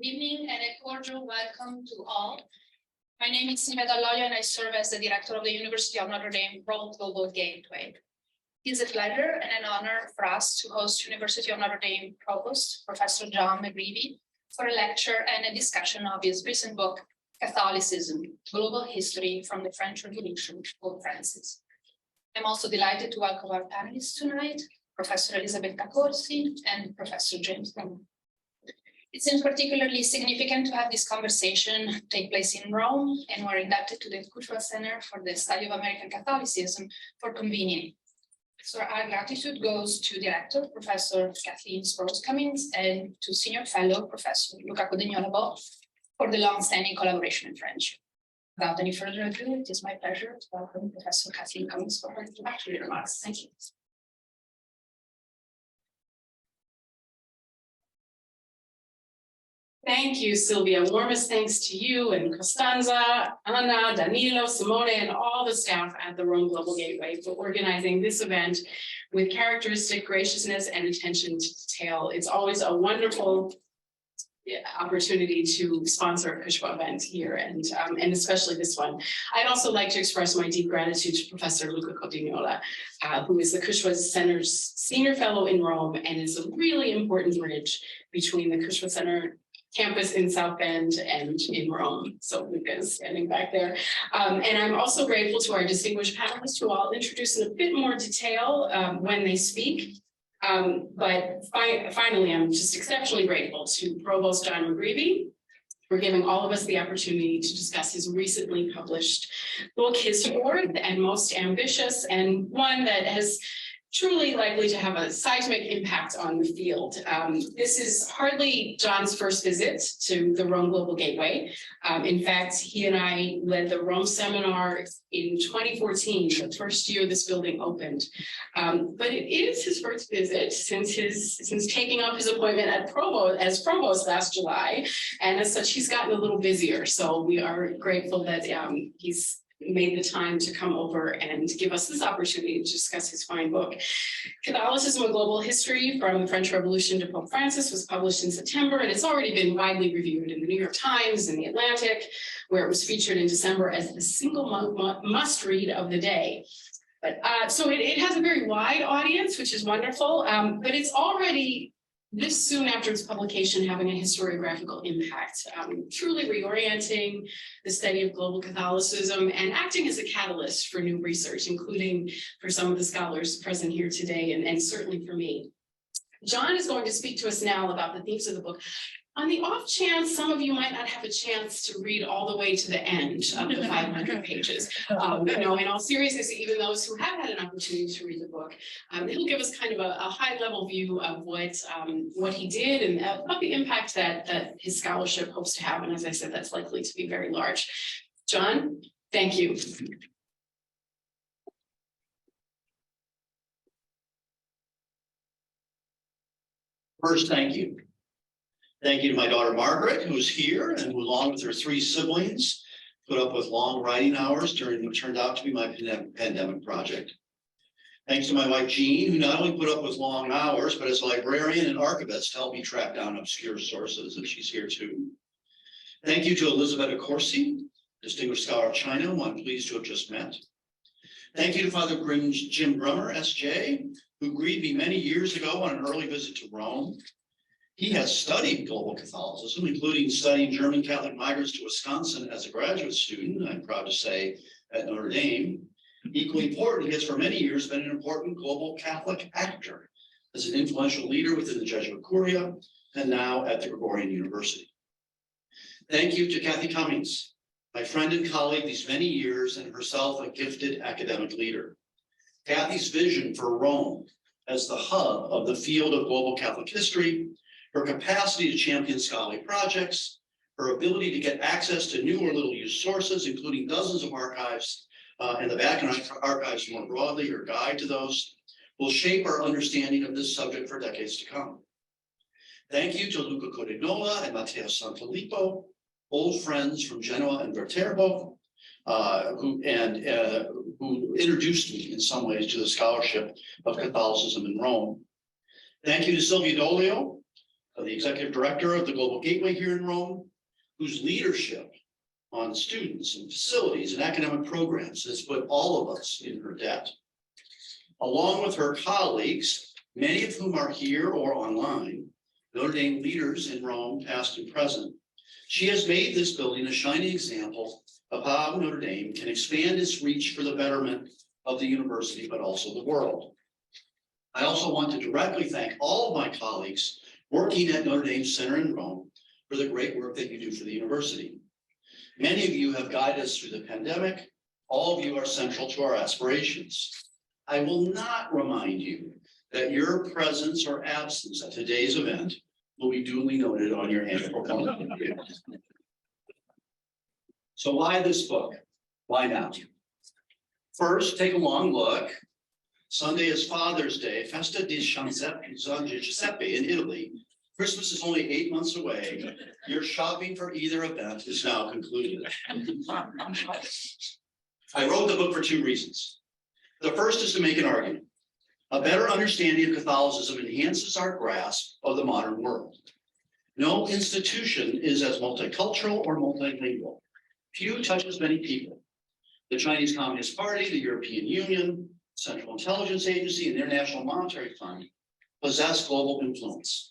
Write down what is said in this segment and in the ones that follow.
Good evening and a cordial welcome to all. My name is Embattled and I serve as the director of the University of Notre Dame Rome Global Gateway. It is a pleasure and an honor for us to host University of Notre Dame Provost, Professor John McGreevy, for a lecture and a discussion of his recent book, Catholicism, Global History from the French Revolution, Pope Francis. I'm also delighted to welcome our panelists tonight, Professor Elisabetta Corsi and Professor James Rome. It seems particularly significant to have this conversation take place in Rome, and we're indebted to the Cultural Center for the Study of American Catholicism for convening. So our gratitude goes to Director, Professor Kathleen Sprouse-Cummings, and to Senior Fellow, Professor Luca Codegnola for the long-standing collaboration and friendship. Without any further ado, it is my pleasure to welcome Professor Kathleen Cummings for her introductory remarks. Thank you. Thank you, Sylvia. Warmest thanks to you and Costanza, Anna, Danilo, Simone, and all the staff at the Rome Global Gateway for organizing this event with characteristic graciousness and attention to detail. It's always a wonderful opportunity to sponsor a Cushwa event here, and especially this one. I'd also like to express my deep gratitude to Professor Luca Codegnola, who is the Cushwa Center's Senior Fellow in Rome and is a really important bridge between the Cushwa Center campus in South Bend and in Rome. So Luca is standing back there. And I'm also grateful to our distinguished panelists who I'll introduce in a bit more detail when they speak. But finally, I'm just exceptionally grateful to Provost John McGreevy for giving all of us the opportunity to discuss his recently published book, his fourth and most ambitious, and one that has truly likely to have a seismic impact on the field. This is hardly John's first visit to the Rome Global Gateway. In fact, he and I led the Rome seminar in 2014, the first year this building opened. But it is his first visit since taking up his appointment as Provost last July. And as such, he's gotten a little busier. So we are grateful that he's made the time to come over and give us this opportunity to discuss his fine book. Catholicism, A Global History from the French Revolution to Pope Francis was published in September, and it's already been widely reviewed in the New York Times and the Atlantic, where it was featured in December as the single must-read of the day. But so it has a very wide audience, which is wonderful, but it's already this soon after its publication having a historiographical impact, truly reorienting the study of global Catholicism and acting as a catalyst for new research, including for some of the scholars present here today, and certainly for me. John is going to speak to us now about the themes of the book. On the off chance, some of you might not have a chance to read all the way to the end of the 500 pages. In all seriousness, even those who have had an opportunity to read the book, he'll give us kind of a high-level view of what he did and of the impact that his scholarship hopes to have. And as I said, that's likely to be very large. John, thank you. First, thank you. Thank you to my daughter, Margaret, who is here and who, along with her three siblings, put up with long writing hours during what turned out to be my pandemic project. Thanks to my wife, Jean, who not only put up with long hours, but as a librarian and archivist helped me track down obscure sources, and she's here too. Thank you to Elisabetta Corsi, distinguished scholar of China, who I'm pleased to have just met. Thank you to Father Jim Brummer, S.J., who greeted me many years ago on an early visit to Rome. He has studied global Catholicism, including studying German Catholic migrants to Wisconsin as a graduate student, I'm proud to say, at Notre Dame. Equally important, he has for many years been an important global Catholic actor as an influential leader within the Jesuit Curia and now at the Gregorian University. Thank you to Kathy Cummings, my friend and colleague these many years and herself a gifted academic leader. Kathy's vision for Rome as the hub of the field of global Catholic history, her capacity to champion scholarly projects, her ability to get access to new or little used sources, including dozens of archives, and the Vatican archives more broadly, her guide to those, will shape our understanding of this subject for decades to come. Thank you to Luca Codegnola and Matteo Sanfilippo, old friends from Genoa and Viterbo, who introduced me in some ways to the scholarship of Catholicism in Rome. Thank you to Silvia D'Olio, the executive director of the Global Gateway here in Rome, whose leadership on students and facilities and academic programs has put all of us in her debt. Along with her colleagues, many of whom are here or online, Notre Dame leaders in Rome, past and present, she has made this building a shining example of how Notre Dame can expand its reach for the betterment of the university, but also the world. I also want to directly thank all of my colleagues working at Notre Dame Center in Rome for the great work that you do for the university. Many of you have guided us through the pandemic. All of you are central to our aspirations. I will not remind you that your presence or absence at today's event will be duly noted on your annual report. So why this book? Why now? First, take a long look. Sunday is Father's Day, Festa di San Giuseppe in Italy. Christmas is only 8 months away. Your shopping for either event is now concluded. I wrote the book for 2 reasons. The first is to make an argument. A better understanding of Catholicism enhances our grasp of the modern world. No institution is as multicultural or multilingual. Few touch as many people. The Chinese Communist Party, the European Union, Central Intelligence Agency, and the International Monetary Fund possess global influence.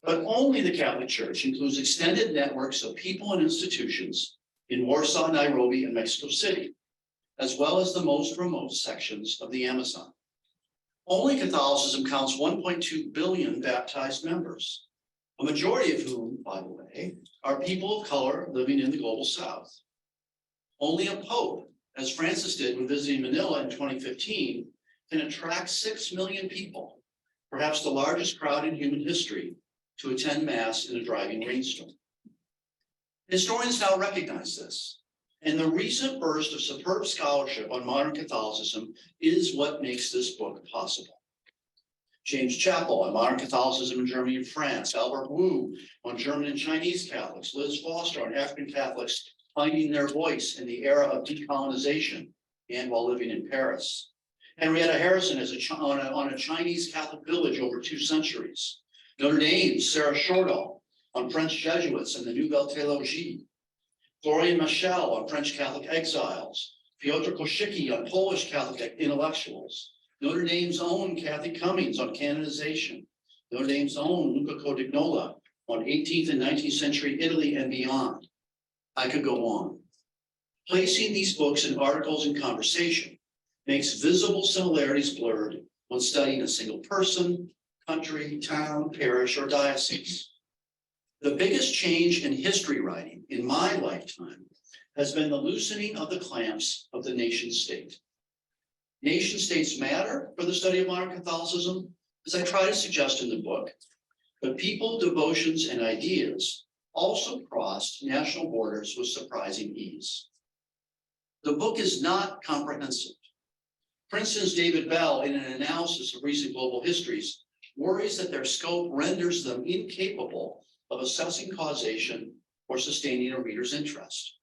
But only the Catholic Church includes extended networks of people and institutions in Warsaw, Nairobi, and Mexico City, as well as the most remote sections of the Amazon. Only Catholicism counts 1.2 billion baptized members, a majority of whom, by the way, are people of color living in the global South. Only a pope, as Francis did when visiting Manila in 2015, can attract 6 million people, perhaps the largest crowd in human history, to attend Mass in a driving rainstorm. Historians now recognize this, and the recent burst of superb scholarship on modern Catholicism is what makes this book possible. James Chappell on modern Catholicism in Germany and France, Albert Wu on German and Chinese Catholics, Liz Foster on African Catholics finding their voice in the era of decolonization and while living in Paris. Henrietta Harrison on a Chinese Catholic village over 2 centuries. Notre Dame's Sarah Shortall on French Jesuits and the Nouvelle Théologie. Florian Michel on French Catholic exiles. Piotr Koshicki on Polish Catholic intellectuals. Notre Dame's own Kathy Cummings on canonization. Notre Dame's own Luca Codignola on 18th and 19th century Italy and beyond. I could go on. Placing these books and articles in conversation makes visible similarities blurred when studying a single person, country, town, parish, or diocese. The biggest change in history writing in my lifetime has been the loosening of the clamps of the nation state. Nation states matter for the study of modern Catholicism, as I try to suggest in the book, but people, devotions, and ideas also crossed national borders with surprising ease. The book is not comprehensive. Princeton's David Bell, in an analysis of recent global histories, worries that their scope renders them incapable of assessing causation or sustaining a reader's interest.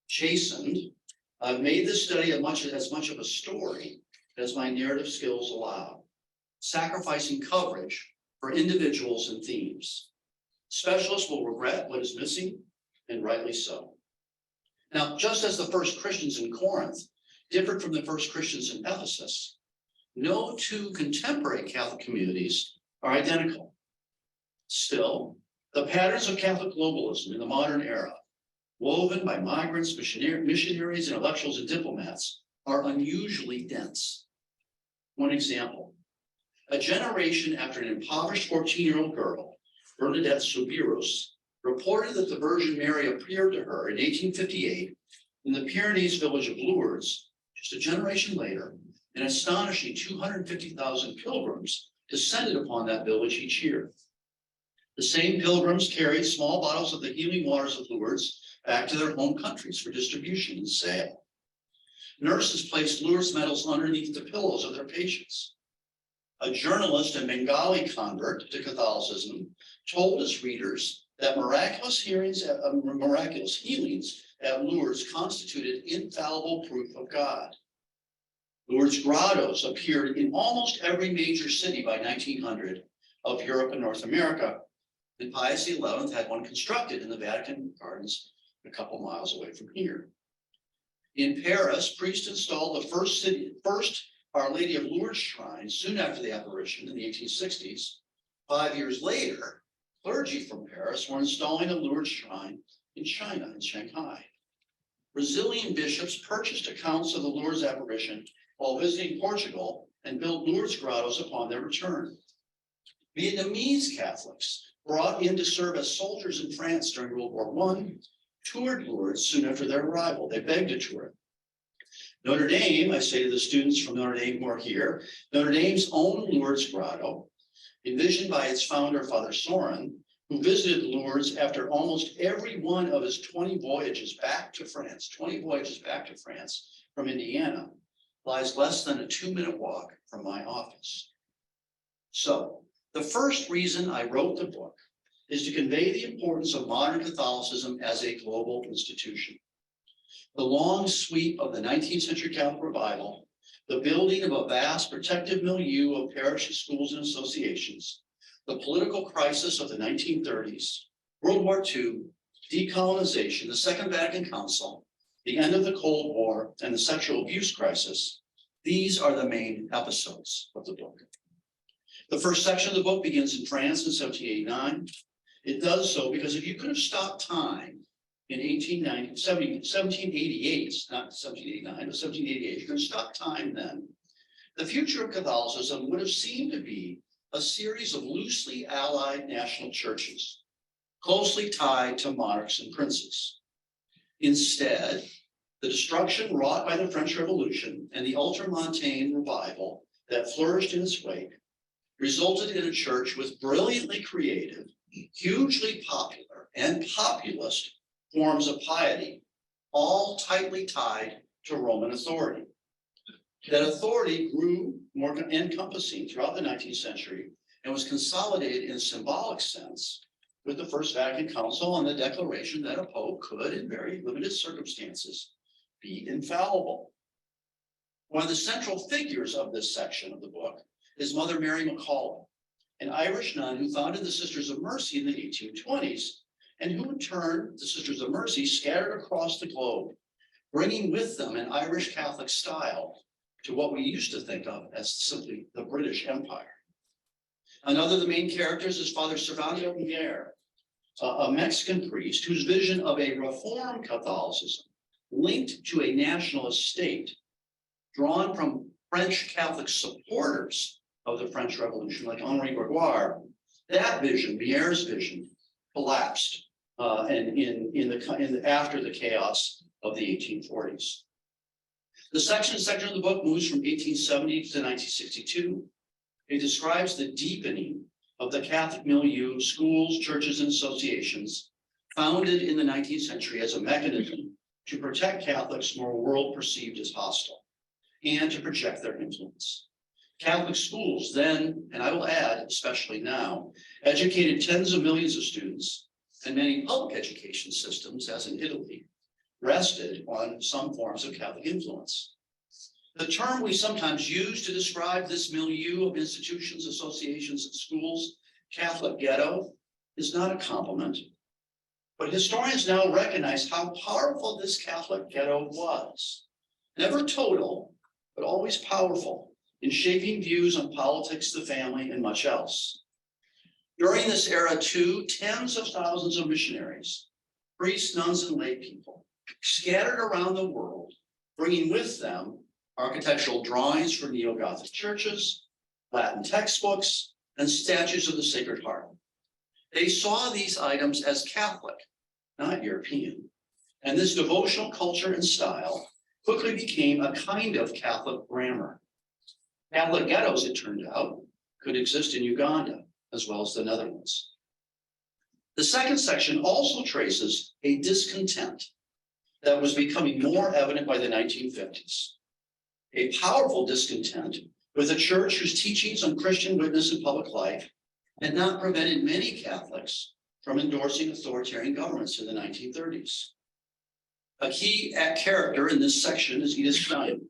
Chastened, I've made this study as much of a story as my narrative skills allow, sacrificing coverage for individuals and themes. Specialists will regret what is missing, and rightly so. Now, just as the first Christians in Corinth differed from the first Christians in Ephesus, no 2 contemporary Catholic communities are identical. Still, the patterns of Catholic globalism in the modern era, woven by migrants, missionaries, intellectuals, and diplomats, are unusually dense. One example, a generation after an impoverished 14-year-old girl, Bernadette Soubirous, reported that the Virgin Mary appeared to her in 1858 in the Pyrenees village of Lourdes. Just a generation later, an astonishing 250,000 pilgrims descended upon that village each year. The same pilgrims carried small bottles of the healing waters of Lourdes back to their home countries for distribution and sale. Nurses placed Lourdes medals underneath the pillows of their patients. A journalist and Bengali convert to Catholicism told his readers that miraculous healings at Lourdes constituted infallible proof of God. Lourdes grottos appeared in almost every major city by 1900 of Europe and North America, and Pius XI had one constructed in the Vatican Gardens a couple miles away from here. In Paris, priests installed the first Our Lady of Lourdes shrine soon after the apparition in the 1860s. 5 years later, clergy from Paris were installing a Lourdes shrine in China, in Shanghai. Brazilian bishops purchased accounts of the Lourdes apparition while visiting Portugal and built Lourdes grottos upon their return. Vietnamese Catholics brought in to serve as soldiers in France during World War I, toured Lourdes soon after their arrival. They begged to tour it. Notre Dame, I say to the students from Notre Dame who are here, Notre Dame's own Lourdes grotto, envisioned by its founder, Father Sorin, who visited Lourdes after almost every one of his 20 voyages back to France from Indiana, lies less than a 2-minute walk from my office. So, the first reason I wrote the book is to convey the importance of modern Catholicism as a global institution. The long sweep of the 19th century Catholic revival, the building of a vast protective milieu of parishes, schools, and associations, the political crisis of the 1930s, World War II, decolonization, the Second Vatican Council, the end of the Cold War, and the sexual abuse crisis, these are the main episodes of the book. The first section of the book begins in France in 1789. It does so because if you could have stopped time in 1788, not 1789, but 1788, you could have stopped time then, the future of Catholicism would have seemed to be a series of loosely allied national churches, closely tied to monarchs and princes. Instead, the destruction wrought by the French Revolution and the ultramontane revival that flourished in its wake resulted in a church with brilliantly creative, hugely popular, and populist forms of piety, all tightly tied to Roman authority. That authority grew more encompassing throughout the 19th century and was consolidated in a symbolic sense with the First Vatican Council and the declaration that a pope could, in very limited circumstances, be infallible. One of the central figures of this section of the book is Mother Mary McAuliffe, an Irish nun who founded the Sisters of Mercy in the 1820s, and who in turn, the Sisters of Mercy scattered across the globe, bringing with them an Irish Catholic style to what we used to think of as simply the British Empire. Another of the main characters is Father Servando Mier, a Mexican priest whose vision of a Reformed Catholicism linked to a nationalist state, drawn from French Catholic supporters of the French Revolution, like Henri Grégoire, that vision, Mier's vision, collapsed after the chaos of the 1840s. The section of the book moves from 1870 to 1962. It describes the deepening of the Catholic milieu of schools, churches, and associations founded in the 19th century as a mechanism to protect Catholics from a world perceived as hostile and to project their influence. Catholic schools then, and I will add, especially now, educated tens of millions of students, and many public education systems, as in Italy, rested on some forms of Catholic influence. The term we sometimes use to describe this milieu of institutions, associations, and schools, Catholic ghetto, is not a compliment, but historians now recognize how powerful this Catholic ghetto was. Never total, but always powerful in shaping views on politics, the family, and much else. During this era, too, tens of thousands of missionaries, priests, nuns, and lay people scattered around the world, bringing with them architectural drawings for neo-Gothic churches, Latin textbooks, and statues of the Sacred Heart. They saw these items as Catholic, not European, and this devotional culture and style quickly became a kind of Catholic grammar. Catholic ghettos, it turned out, could exist in Uganda as well as the Netherlands. The second section also traces a discontent that was becoming more evident by the 1950s. A powerful discontent with a church whose teachings on Christian witness in public life had not prevented many Catholics from endorsing authoritarian governments in the 1930s. A key character in this section is Edith Stein,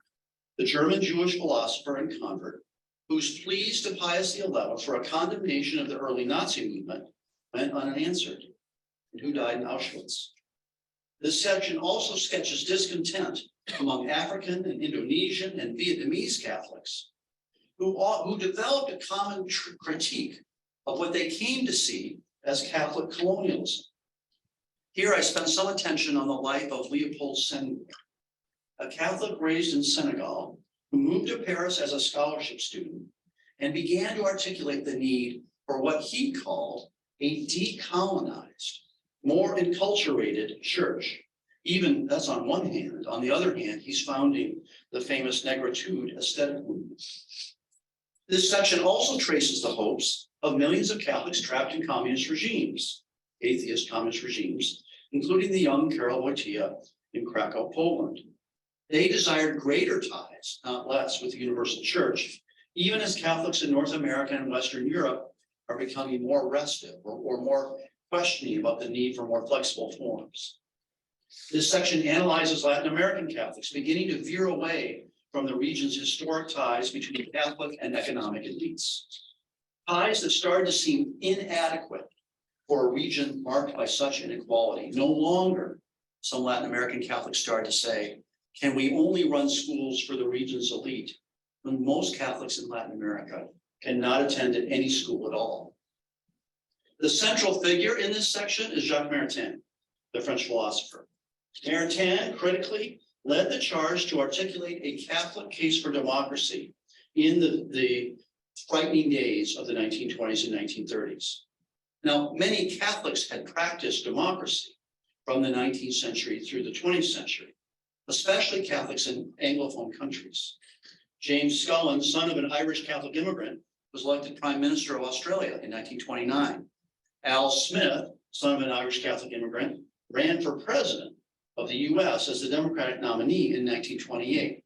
the German Jewish philosopher and convert, whose pleas to Pius XI for a condemnation of the early Nazi movement went unanswered and who died in Auschwitz. This section also sketches discontent among African and Indonesian and Vietnamese Catholics who developed a common critique of what they came to see as Catholic colonialism. Here I spent some attention on the life of Leopold Senghor, a Catholic raised in Senegal who moved to Paris as a scholarship student and began to articulate the need for what he called a decolonized, more enculturated church. Even that's on one hand. On the other hand, he's founding the famous Negritude aesthetic movement. This section also traces the hopes of millions of Catholics trapped in communist regimes, atheist communist regimes, including the young Karol Wojtyła in Krakow, Poland. They desired greater ties, not less, with the Universal Church, even as Catholics in North America and Western Europe are becoming more restive or more questioning about the need for more flexible forms. This section analyzes Latin American Catholics beginning to veer away from the region's historic ties between Catholic and economic elites. Ties that started to seem inadequate for a region marked by such inequality. No longer, some Latin American Catholics started to say, can we only run schools for the region's elite when most Catholics in Latin America cannot attend at any school at all? The central figure in this section is Jacques Maritain, the French philosopher. Maritain critically led the charge to articulate a Catholic case for democracy in the frightening days of the 1920s and 1930s. Now, many Catholics had practiced democracy from the 19th century through the 20th century, especially Catholics in Anglophone countries. James Scullin, son of an Irish Catholic immigrant, was elected Prime Minister of Australia in 1929. Al Smith, son of an Irish Catholic immigrant, ran for president of the US as the Democratic nominee in 1928.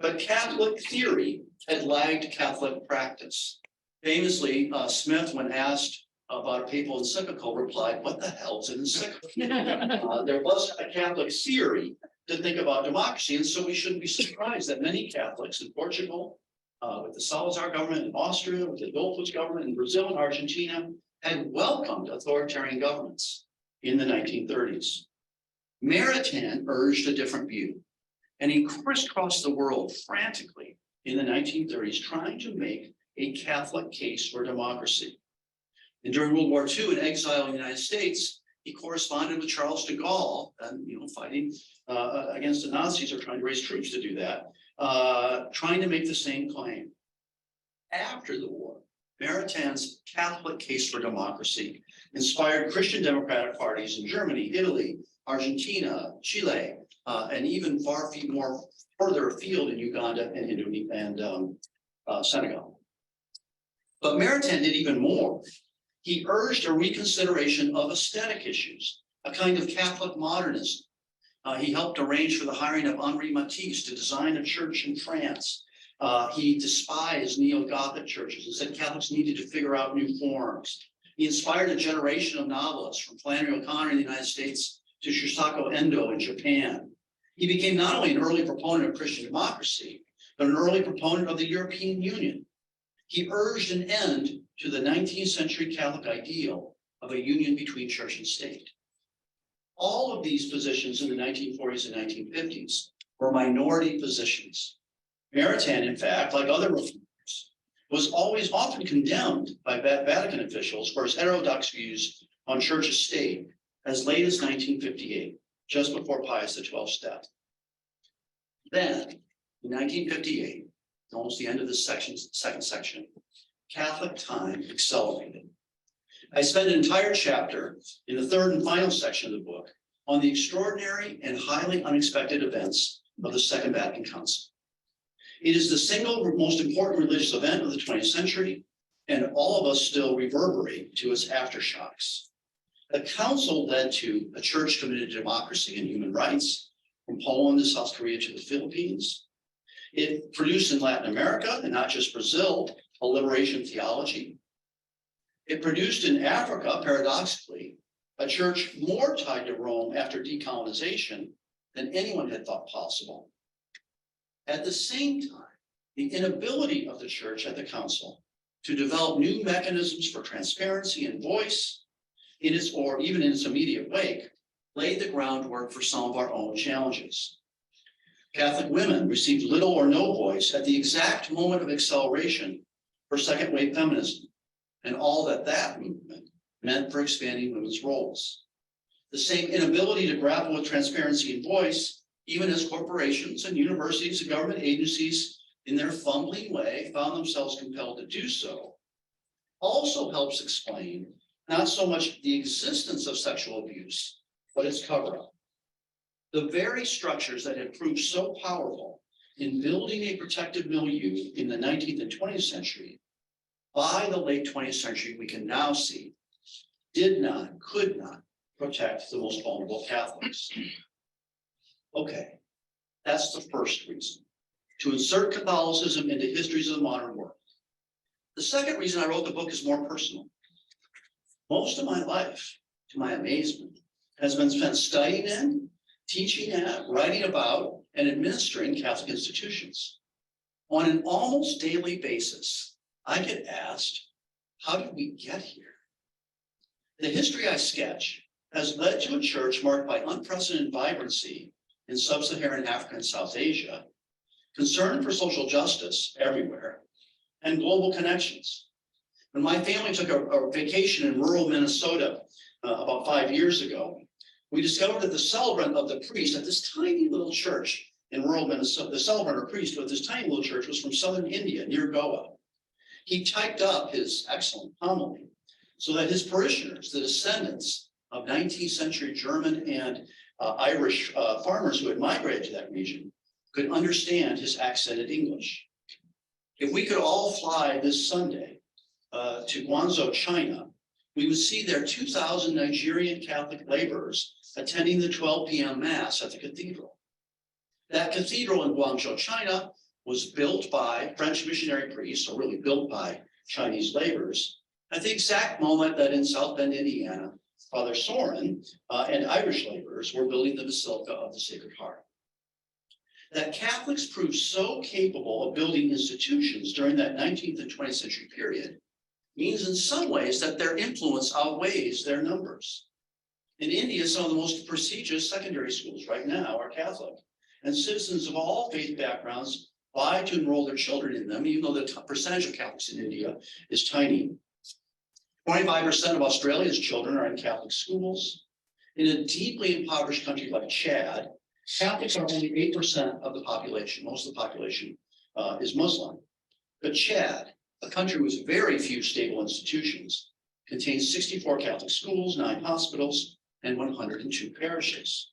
But Catholic theory had lagged Catholic practice. Famously, Smith, when asked about a papal encyclical, replied, "What the hell's an encyclical?" There was a Catholic theory to think about democracy, and so we shouldn't be surprised that many Catholics in Portugal, with the Salazar government in Austria, with the Adolfo's government in Brazil and Argentina, had welcomed authoritarian governments in the 1930s. Maritain urged a different view, and he crisscrossed the world frantically in the 1930s, trying to make a Catholic case for democracy. And during World War II, in exile in the United States, he corresponded with Charles de Gaulle, and fighting against the Nazis or trying to raise troops to do that, trying to make the same claim. After the war, Maritain's Catholic case for democracy inspired Christian democratic parties in Germany, Italy, Argentina, Chile, and even further afield in Uganda and Indonesia and Senegal. But Maritain did even more. He urged a reconsideration of aesthetic issues, a kind of Catholic modernism. He helped arrange for the hiring of Henri Matisse to design a church in France. He despised neo-Gothic churches and said Catholics needed to figure out new forms. He inspired a generation of novelists from Flannery O'Connor in the United States to Shusaku Endo in Japan. He became not only an early proponent of Christian democracy, but an early proponent of the European Union. He urged an end to the 19th century Catholic ideal of a union between church and state. All of these positions in the 1940s and 1950s were minority positions. Maritain, in fact, like other reformers, was always often condemned by Vatican officials for his heterodox views on church and state as late as 1958, just before Pius XII's death. Then, in 1958, almost the end of this second section, Catholic time accelerated. I spent an entire chapter in the third and final section of the book on the extraordinary and highly unexpected events of the Second Vatican Council. It is the single most important religious event of the 20th century, and all of us still reverberate to its aftershocks. The council led to a church committed to democracy and human rights, from Poland to South Korea to the Philippines. It produced in Latin America, and not just Brazil, a liberation theology. It produced in Africa, paradoxically, a church more tied to Rome after decolonization than anyone had thought possible. At the same time, the inability of the church at the council to develop new mechanisms for transparency and voice in its, or even in its immediate wake, laid the groundwork for some of our own challenges. Catholic women received little or no voice at the exact moment of acceleration for second wave feminism and all that that movement meant for expanding women's roles. The same inability to grapple with transparency and voice, even as corporations and universities and government agencies in their fumbling way found themselves compelled to do so, also helps explain not so much the existence of sexual abuse, but its cover-up. The very structures that had proved so powerful in building a protective milieu in the 19th and 20th century, by the late 20th century, we can now see, did not, could not protect the most vulnerable Catholics. Okay, that's the first reason, to insert Catholicism into histories of the modern world. The second reason I wrote the book is more personal. Most of my life, to my amazement, has been spent studying in, teaching at, writing about, and administering Catholic institutions. On an almost daily basis, I get asked, how did we get here? The history I sketch has led to a church marked by unprecedented vibrancy in sub-Saharan Africa and South Asia, concern for social justice everywhere, and global connections. When my family took a vacation in rural Minnesota about 5 years ago, we discovered that the celebrant of the priest at this tiny little church in rural Minnesota, the celebrant or priest of this tiny little church was from southern India near Goa. He typed up his excellent homily so that his parishioners, the descendants of 19th century German and Irish farmers who had migrated to that region, could understand his accented English. If we could all fly this Sunday to Guangzhou, China, we would see there 2,000 Nigerian Catholic laborers attending the 12 p.m. Mass at the cathedral. That cathedral in Guangzhou, China, was built by French missionary priests, or really built by Chinese laborers, at the exact moment that in South Bend, Indiana, Father Soren and Irish laborers were building the Basilica of the Sacred Heart. That Catholics proved so capable of building institutions during that 19th and 20th century period means in some ways that their influence outweighs their numbers. In India, some of the most prestigious secondary schools right now are Catholic, and citizens of all faith backgrounds vie to enroll their children in them, even though the percentage of Catholics in India is tiny. 25% of Australia's children are in Catholic schools. In a deeply impoverished country like Chad, Catholics are only 8% of the population. Most of the population is Muslim. But Chad, a country with very few stable institutions, contains 64 Catholic schools, 9 hospitals, and 102 parishes.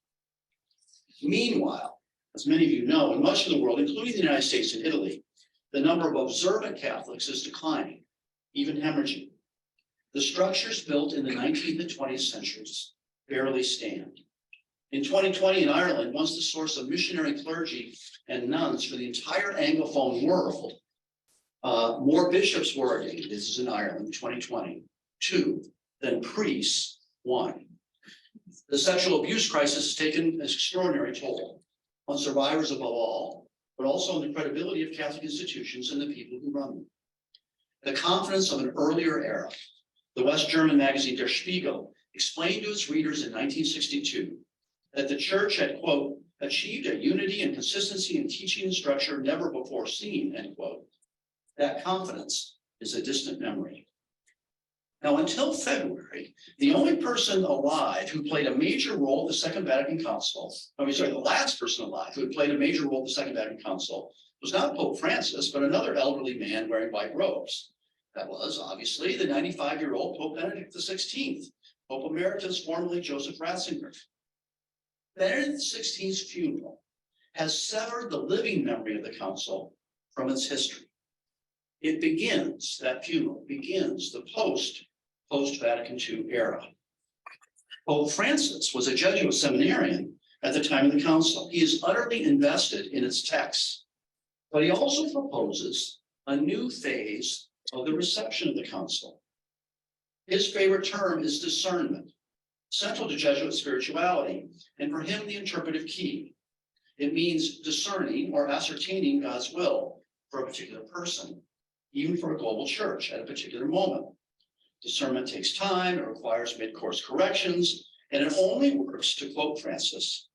Meanwhile, as many of you know, in much of the world, including the United States and Italy, the number of observant Catholics is declining, even hemorrhaging. The structures built in the 19th and 20th centuries barely stand. In 2020 in Ireland, once the source of missionary clergy and nuns for the entire Anglophone world, more bishops were ordained, this is in Ireland, 2020, 2, than priests, 1. The sexual abuse crisis has taken an extraordinary toll on survivors above all, but also on the credibility of Catholic institutions and the people who run them. The confidence of an earlier era, the West German magazine Der Spiegel explained to its readers in 1962 that the church had, quote, achieved a unity and consistency in teaching and structure never before seen, end quote. That confidence is a distant memory. Now, until February, the only person alive who played a major role at the Second Vatican Council, the last person alive who had played a major role at the Second Vatican Council was not Pope Francis, but another elderly man wearing white robes. That was obviously the 95-year-old Pope Benedict XVI, Pope Emeritus, formerly Joseph Ratzinger. Benedict XVI's funeral has severed the living memory of the council from its history. It begins, that funeral begins the post-Vatican II era. Pope Francis was a Jesuit seminarian at the time of the council. He is utterly invested in its texts, but he also proposes a new phase of the reception of the council. His favorite term is discernment, central to Jesuit spirituality, and for him, the interpretive key. It means discerning or ascertaining God's will for a particular person. even for a global church at a particular moment. Discernment takes time, it requires mid-course corrections, and it only works, to quote Francis,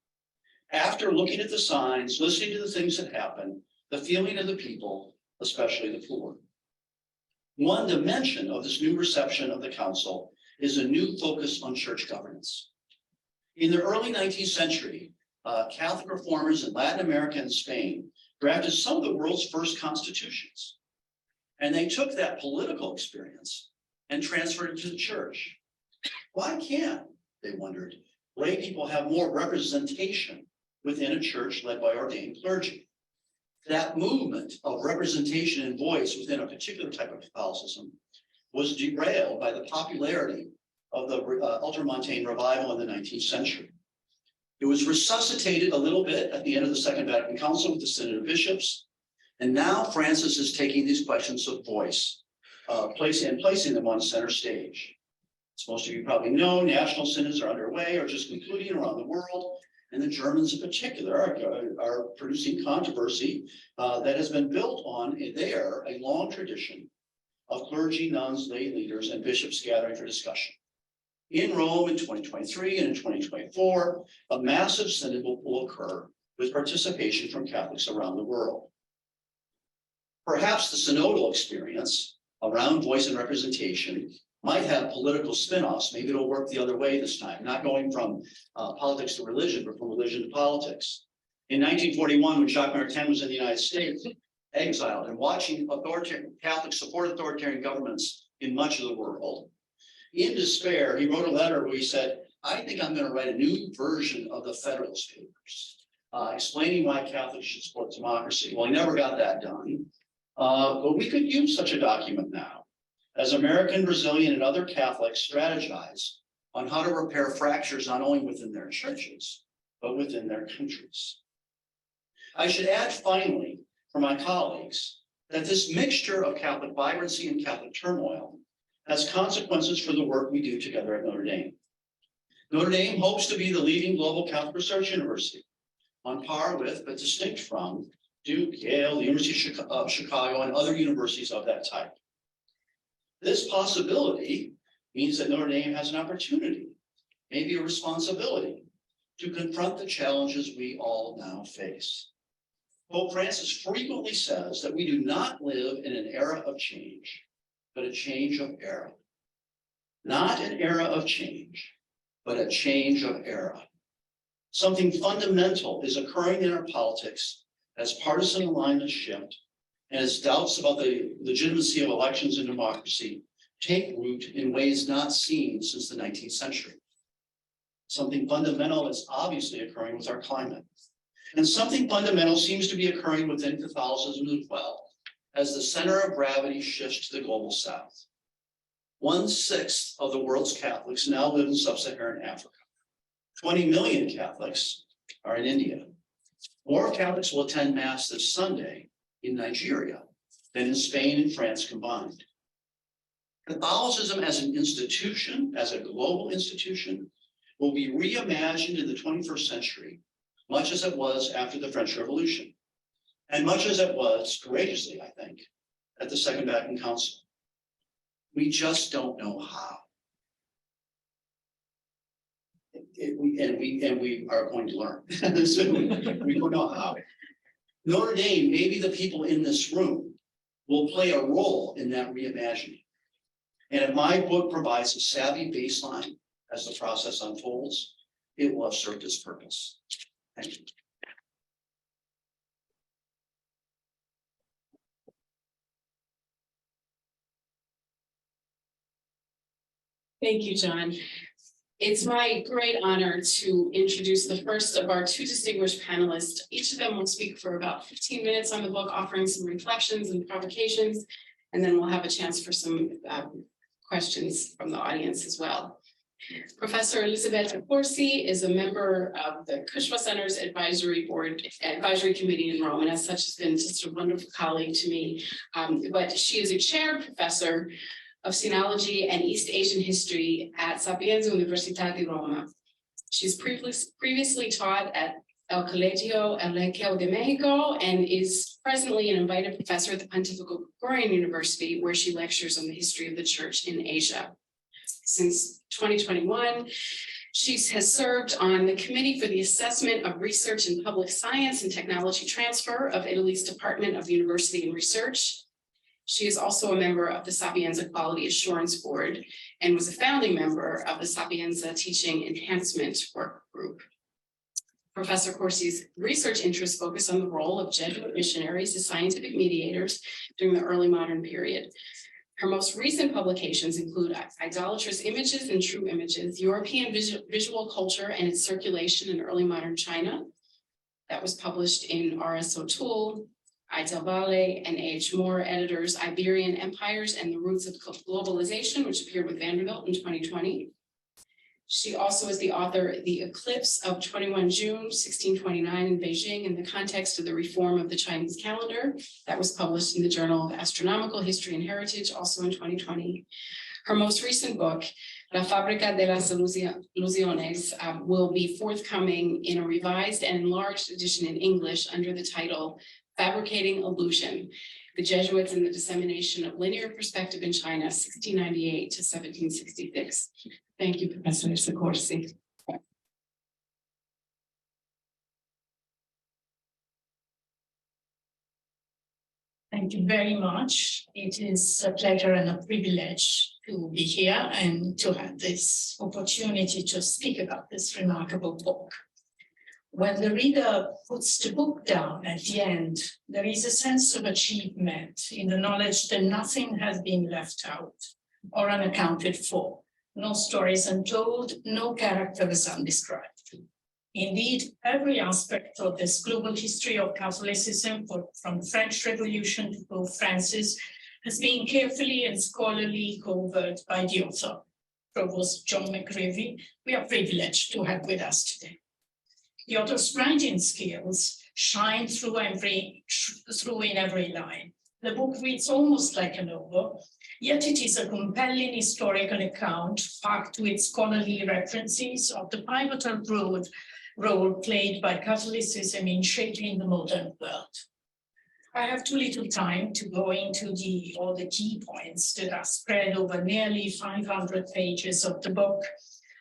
after looking at the signs, listening to the things that happen, the feeling of the people, especially the poor. One dimension of this new reception of the council is a new focus on church governance. In the early 19th century, Catholic reformers in Latin America and Spain drafted some of the world's first constitutions. And they took that political experience and transferred it to the church. Why can't, they wondered, lay people have more representation within a church led by ordained clergy? That movement of representation and voice within a particular type of Catholicism was derailed by the popularity of the Ultramontane revival in the 19th century. It was resuscitated a little bit at the end of the Second Vatican Council with the Synod of Bishops. And now Francis is taking these questions of voice, placing them on center stage. As most of you probably know, national synods are underway or just concluding around the world. And the Germans in particular are producing controversy that has been built on a long tradition of clergy, nuns, lay leaders, and bishops gathering for discussion. In Rome in 2023 and in 2024, a massive synod will occur with participation from Catholics around the world. Perhaps the synodal experience around voice and representation might have political spin-offs. Maybe it'll work the other way this time, not going from politics to religion, but from religion to politics. In 1941, when Jacques Maritain was in the United States, exiled and watching Catholics support authoritarian governments in much of the world, in despair, he wrote a letter where he said, I think I'm going to write a new version of the Federalist Papers, explaining why Catholics should support democracy. Well, he never got that done, but we could use such a document now, as American, Brazilian, and other Catholics strategize on how to repair fractures not only within their churches, but within their countries. I should add finally, for my colleagues, that this mixture of Catholic vibrancy and Catholic turmoil has consequences for the work we do together at Notre Dame. Notre Dame hopes to be the leading global Catholic research university, on par with, but distinct from, Duke, Yale, the University of Chicago, and other universities of that type. This possibility means that Notre Dame has an opportunity, maybe a responsibility, to confront the challenges we all now face. Pope Francis frequently says that we do not live in an era of change, but a change of era. Not an era of change, but a change of era. Something fundamental is occurring in our politics as partisan alignments shift and as doubts about the legitimacy of elections and democracy take root in ways not seen since the 19th century. Something fundamental is obviously occurring with our climate. And something fundamental seems to be occurring within Catholicism as well, as the center of gravity shifts to the global south. 1/6 of the world's Catholics now live in sub-Saharan Africa. 20 million Catholics are in India. More Catholics will attend Mass this Sunday in Nigeria than in Spain and France combined. Catholicism as an institution, as a global institution, will be reimagined in the 21st century, much as it was after the French Revolution, and much as it was, courageously, I think, at the Second Vatican Council. We just don't know how. We are going to learn. We don't know how. Notre Dame, maybe the people in this room, will play a role in that reimagining. And if my book provides a savvy baseline as the process unfolds, it will have served its purpose. Thank you. Thank you, John. It's my great honor to introduce the first of our two distinguished panelists. Each of them will speak for about 15 minutes on the book, offering some reflections and provocations, and then we'll have a chance for some questions from the audience as well. Professor Elisabetta Corsi is a member of the Kushma Center's advisory committee in Rome, and as such has been just a wonderful colleague to me. But she is a chair professor of Sinology and East Asian History at Sapienza Università di Roma. She's previously taught at El Colegio El Liceo de Mexico and is presently an invited professor at the Pontifical Gregorian University, where she lectures on the history of the church in Asia. Since 2021, she has served on the Committee for the Assessment of Research in Public Science and Technology Transfer of Italy's Department of University and Research. She is also a member of the Sapienza Quality Assurance Board and was a founding member of the Sapienza Teaching Enhancement Work Group. Professor Corsi's research interests focus on the role of Jesuit missionaries as scientific mediators during the early modern period. Her most recent publications include Idolatrous Images and True Images, European Visual Culture and its Circulation in Early Modern China. That was published in R.S. O'Toole, I. Del Valle, and A.H. Moore, editors, Iberian Empires and the Roots of Globalization, which appeared with Vanderbilt in 2020. She also is the author of The Eclipse of 21 June, 1629 in Beijing in the context of the reform of the Chinese calendar. That was published in the Journal of Astronomical History and Heritage, also in 2020. Her most recent book, La Fábrica de las Ilusiones, will be forthcoming in a revised and enlarged edition in English under the title Fabricating Illusion, the Jesuits and the Dissemination of Linear Perspective in China, 1698 to 1766. Thank you, Professor Corsi. Thank you very much. It is a pleasure and a privilege to be here and to have this opportunity to speak about this remarkable book. When the reader puts the book down at the end, there is a sense of achievement in the knowledge that nothing has been left out or unaccounted for. No stories untold, no characters undescribed. Indeed, every aspect of this global history of Catholicism, from the French Revolution to Pope Francis, has been carefully and scholarly covered by the author, Provost John McGreevy. We are privileged to have with us today. The author's writing skills shine through in every line. The book reads almost like a novel, yet it is a compelling historical account packed with scholarly references of the pivotal role played by Catholicism in shaping the modern world. I have too little time to go into all the key points that are spread over nearly 500 pages of the book.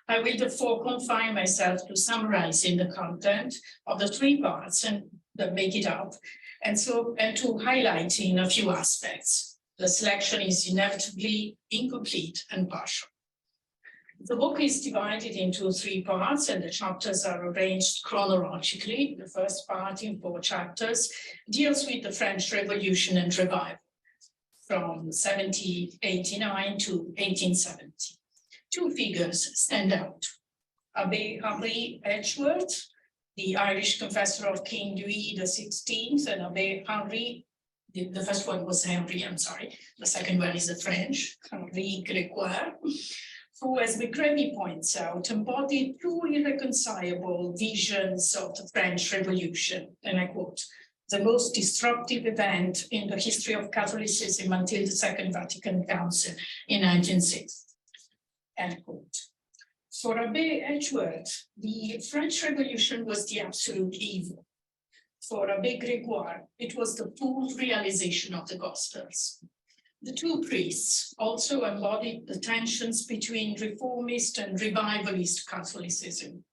I will therefore confine myself to summarizing the content of the three parts that make it up, and to highlighting a few aspects. The selection is inevitably incomplete and partial. The book is divided into three parts, and the chapters are arranged chronologically. The first part, in 4 chapters, deals with the French Revolution and Revival from 1789 to 1870. 2 figures stand out. Abbé Henry Edgeworth, the Irish confessor of King Louis XVI, and Abbé Henry, the first one was Henry, I'm sorry. The second one is the French, Henri Grégoire, who, as McGreevy points out, embodied 2 irreconcilable visions of the French Revolution, and I quote, "the most disruptive event in the history of Catholicism until the Second Vatican Council in 1960. End quote. For Abbé Edgeworth, the French Revolution was the absolute evil. For Abbé Grégoire, it was the full realization of the Gospels. The 2 priests also embodied the tensions between reformist and revivalist Catholicism.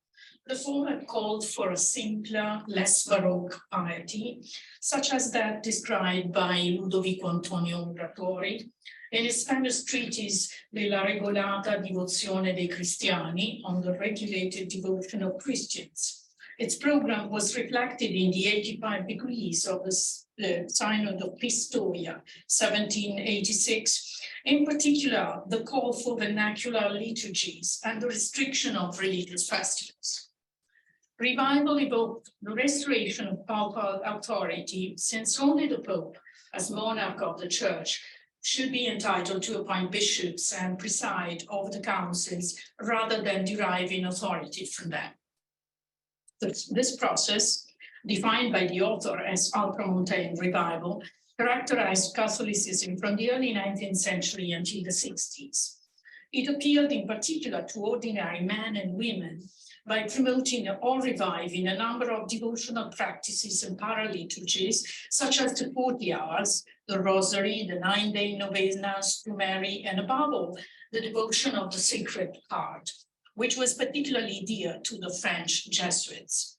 The former called for a simpler, less baroque piety, such as that described by Ludovico Antonio Rattori in his famous treatise De la regolata devozione dei cristiani, on the regulated devotion of Christians. Its program was reflected in the 85 degrees of the Synod of Pistoia, 1786, in particular, the call for vernacular liturgies and the restriction of religious festivals. Revival evoked the restoration of papal authority, since only the Pope, as monarch of the Church, should be entitled to appoint bishops and preside over the councils rather than deriving authority from them. This process, defined by the author as ultramontane revival, characterized Catholicism from the early 19th century until the 60s. It appealed in particular to ordinary men and women by promoting or reviving a number of devotional practices and paraliturgies, such as the 40 hours, the Rosary, the 9-day novenas to Mary, and above all, the devotion of the Sacred Heart, which was particularly dear to the French Jesuits.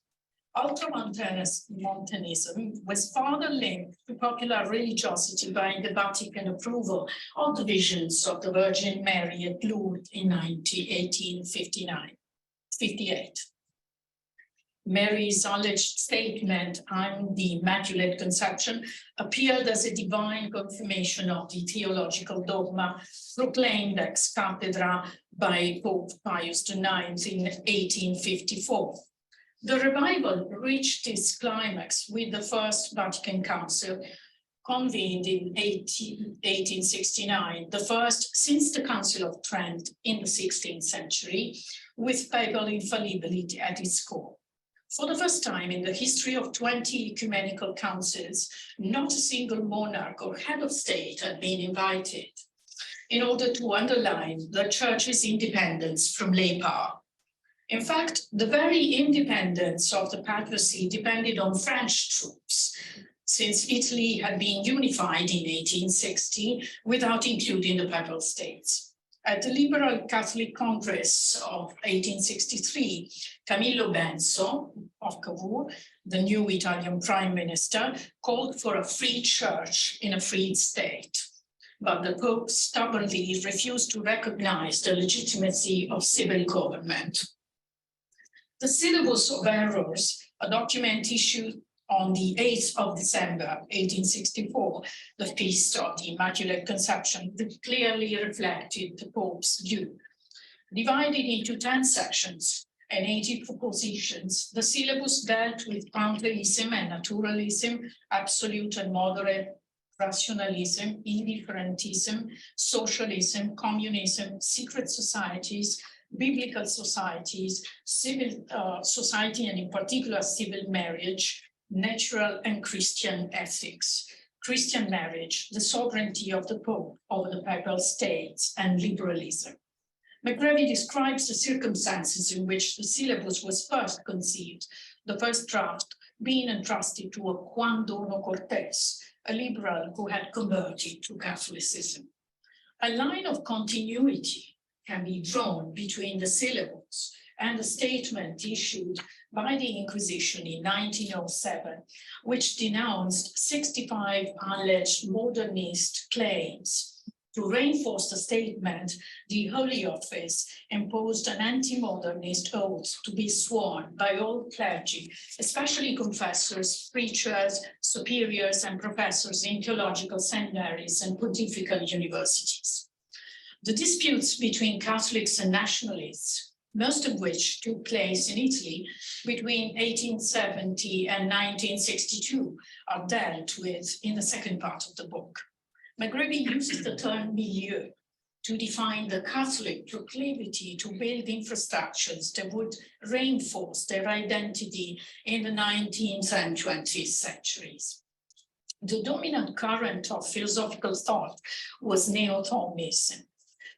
Ultramontanism was further linked to popular religiosity by the Vatican approval of the visions of the Virgin Mary at Lourdes in 1858. Mary's alleged statement, "I'm the Immaculate Conception," appeared as a divine confirmation of the theological dogma proclaimed ex cathedra by Pope Pius IX in 1854. The revival reached its climax with the First Vatican Council, convened in 1869, the first since the Council of Trent in the 16th century, with papal infallibility at its core. For the first time in the history of 20 ecumenical councils, not a single monarch or head of state had been invited, in order to underline the Church's independence from lay power. In fact, the very independence of the papacy depended on French troops, since Italy had been unified in 1860 without including the Papal States. At the Liberal Catholic Congress of 1863, Camillo Benso of Cavour, the new Italian Prime Minister, called for a free church in a free state. But the Pope stubbornly refused to recognize the legitimacy of civil government. The Syllabus of Errors, a document issued on the 8th of December, 1864, the feast of the Immaculate Conception, clearly reflected the Pope's view. Divided into 10 sections and 80 propositions, the syllabus dealt with pantheism and naturalism, absolute and moderate rationalism, indifferentism, socialism, communism, secret societies, biblical societies, civil society, and in particular civil marriage, natural and Christian ethics, Christian marriage, the sovereignty of the Pope over the Papal States, and liberalism. McGreevy describes the circumstances in which the syllabus was first conceived, the first draft being entrusted to a Juan Dono Cortés, a liberal who had converted to Catholicism. A line of continuity can be drawn between the syllabus and the statement issued by the Inquisition in 1907, which denounced 65 alleged modernist claims. To reinforce the statement, the Holy Office imposed an anti-modernist oath to be sworn by all clergy, especially confessors, preachers, superiors, and professors in theological seminaries and pontifical universities. The disputes between Catholics and nationalists, most of which took place in Italy between 1870 and 1962, are dealt with in the second part of the book. McGreevy uses the term milieu to define the Catholic proclivity to build infrastructures that would reinforce their identity in the 19th and 20th centuries. The dominant current of philosophical thought was Neo-Thomism,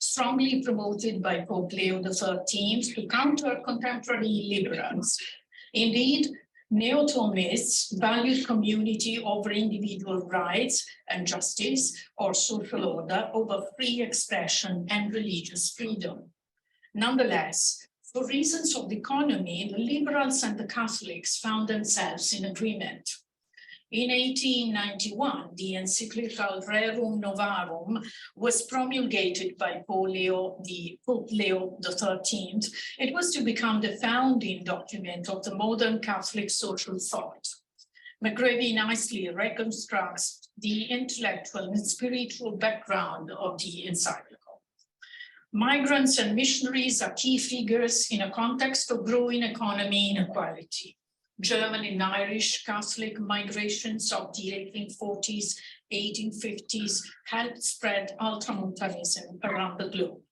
strongly promoted by Pope Leo XIII to counter contemporary liberals. Indeed, Neo-Thomists valued community over individual rights and justice or social order over free expression and religious freedom. Nonetheless, for reasons of economy, the liberals and the Catholics found themselves in agreement. In 1891, the encyclical Rerum Novarum was promulgated by Pope Leo XIII. It was to become the founding document of the modern Catholic social thought. McGreevy nicely reconstructs the intellectual and spiritual background of the encyclical. Migrants and missionaries are key figures in a context of growing economy inequality. German and Irish Catholic migrations of the 1840s, 1850s helped spread ultramontanism around the globe.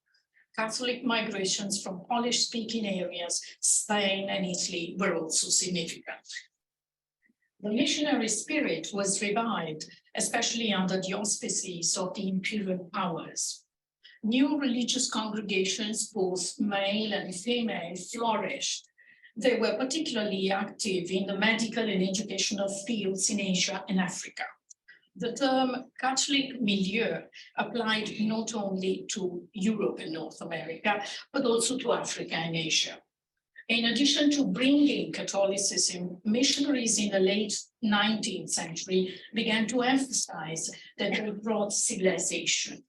Catholic migrations from Polish-speaking areas, Spain and Italy were also significant. The missionary spirit was revived, especially under the auspices of the imperial powers. New religious congregations, both male and female, flourished, They were particularly active in the medical and educational fields in Asia and Africa. The term Catholic milieu applied not only to Europe and North America, but also to Africa and Asia. In addition to bringing Catholicism, missionaries in the late 19th century began to emphasize that they brought civilization,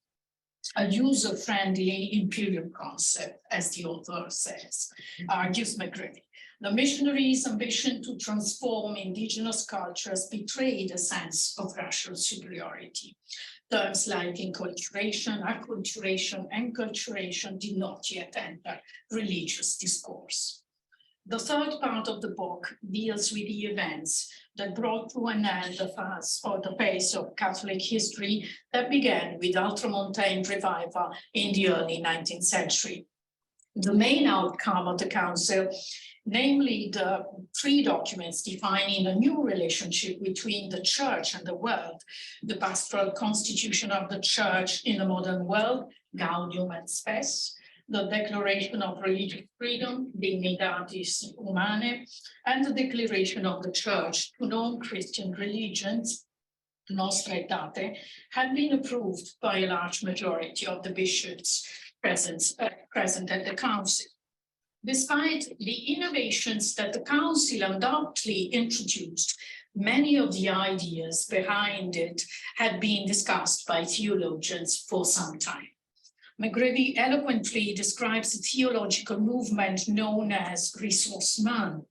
a user-friendly imperial concept, as the author says, argues McGreevy. The missionaries' ambition to transform indigenous cultures betrayed a sense of racial superiority. Terms like enculturation, acculturation, and enculturation did not yet enter religious discourse. The third part of the book deals with the events that brought to an end the phase of Catholic history that began with ultramontane revival in the early 19th century. The main outcome of the council, namely the three documents defining a new relationship between the church and the world, the pastoral constitution of the church in the modern world, Gaudium et Spes, the Declaration of Religious Freedom, Dignitatis Humanae, and the Declaration of the Church to non-Christian religions, Nostra Aetate, had been approved by a large majority of the bishops present at the council. Despite the innovations that the council undoubtedly introduced, many of the ideas behind it had been discussed by theologians for some time. McGreevy eloquently describes a theological movement known as ressourcement,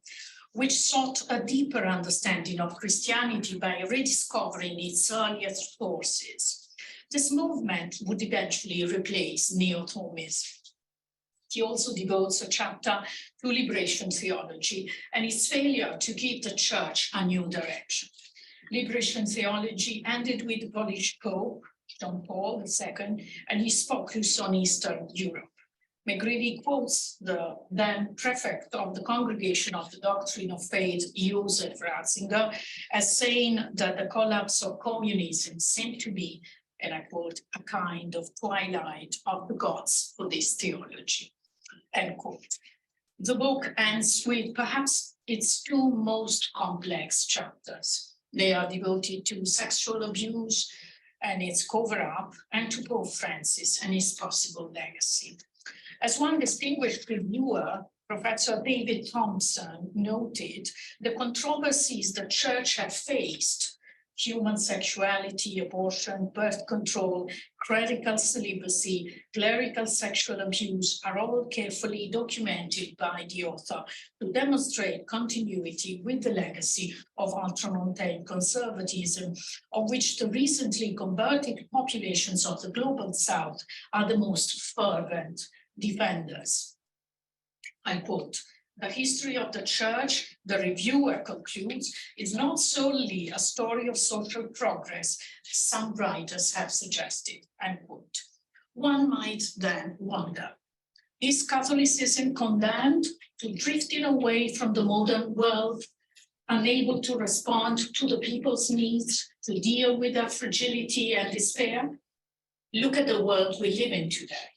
which sought a deeper understanding of Christianity by rediscovering its earliest sources. This movement would eventually replace neo-Thomism. He also devotes a chapter to liberation theology and its failure to give the church a new direction. Liberation theology ended with the Polish Pope, John Paul II, and his focus on Eastern Europe. McGreevy quotes the then prefect of the Congregation of the Doctrine of Faith, Joseph Ratzinger, as saying that the collapse of communism seemed to be, and I quote, a kind of twilight of the gods for this theology, end quote. The book ends with perhaps its two most complex chapters. They are devoted to sexual abuse and its cover-up, and to Pope Francis and his possible legacy. As one distinguished reviewer, Professor David Thompson, noted, the controversies the church had faced, human sexuality, abortion, birth control, clerical celibacy, clerical sexual abuse, are all carefully documented by the author to demonstrate continuity with the legacy of ultramontane conservatism, of which the recently converted populations of the global south are the most fervent defenders. I quote, "The history of the church," the reviewer concludes, "is not solely a story of social progress, as some writers have suggested," end quote. One might then wonder, is Catholicism condemned to drifting away from the modern world, unable to respond to the people's needs, to deal with their fragility and despair? Look at the world we live in today,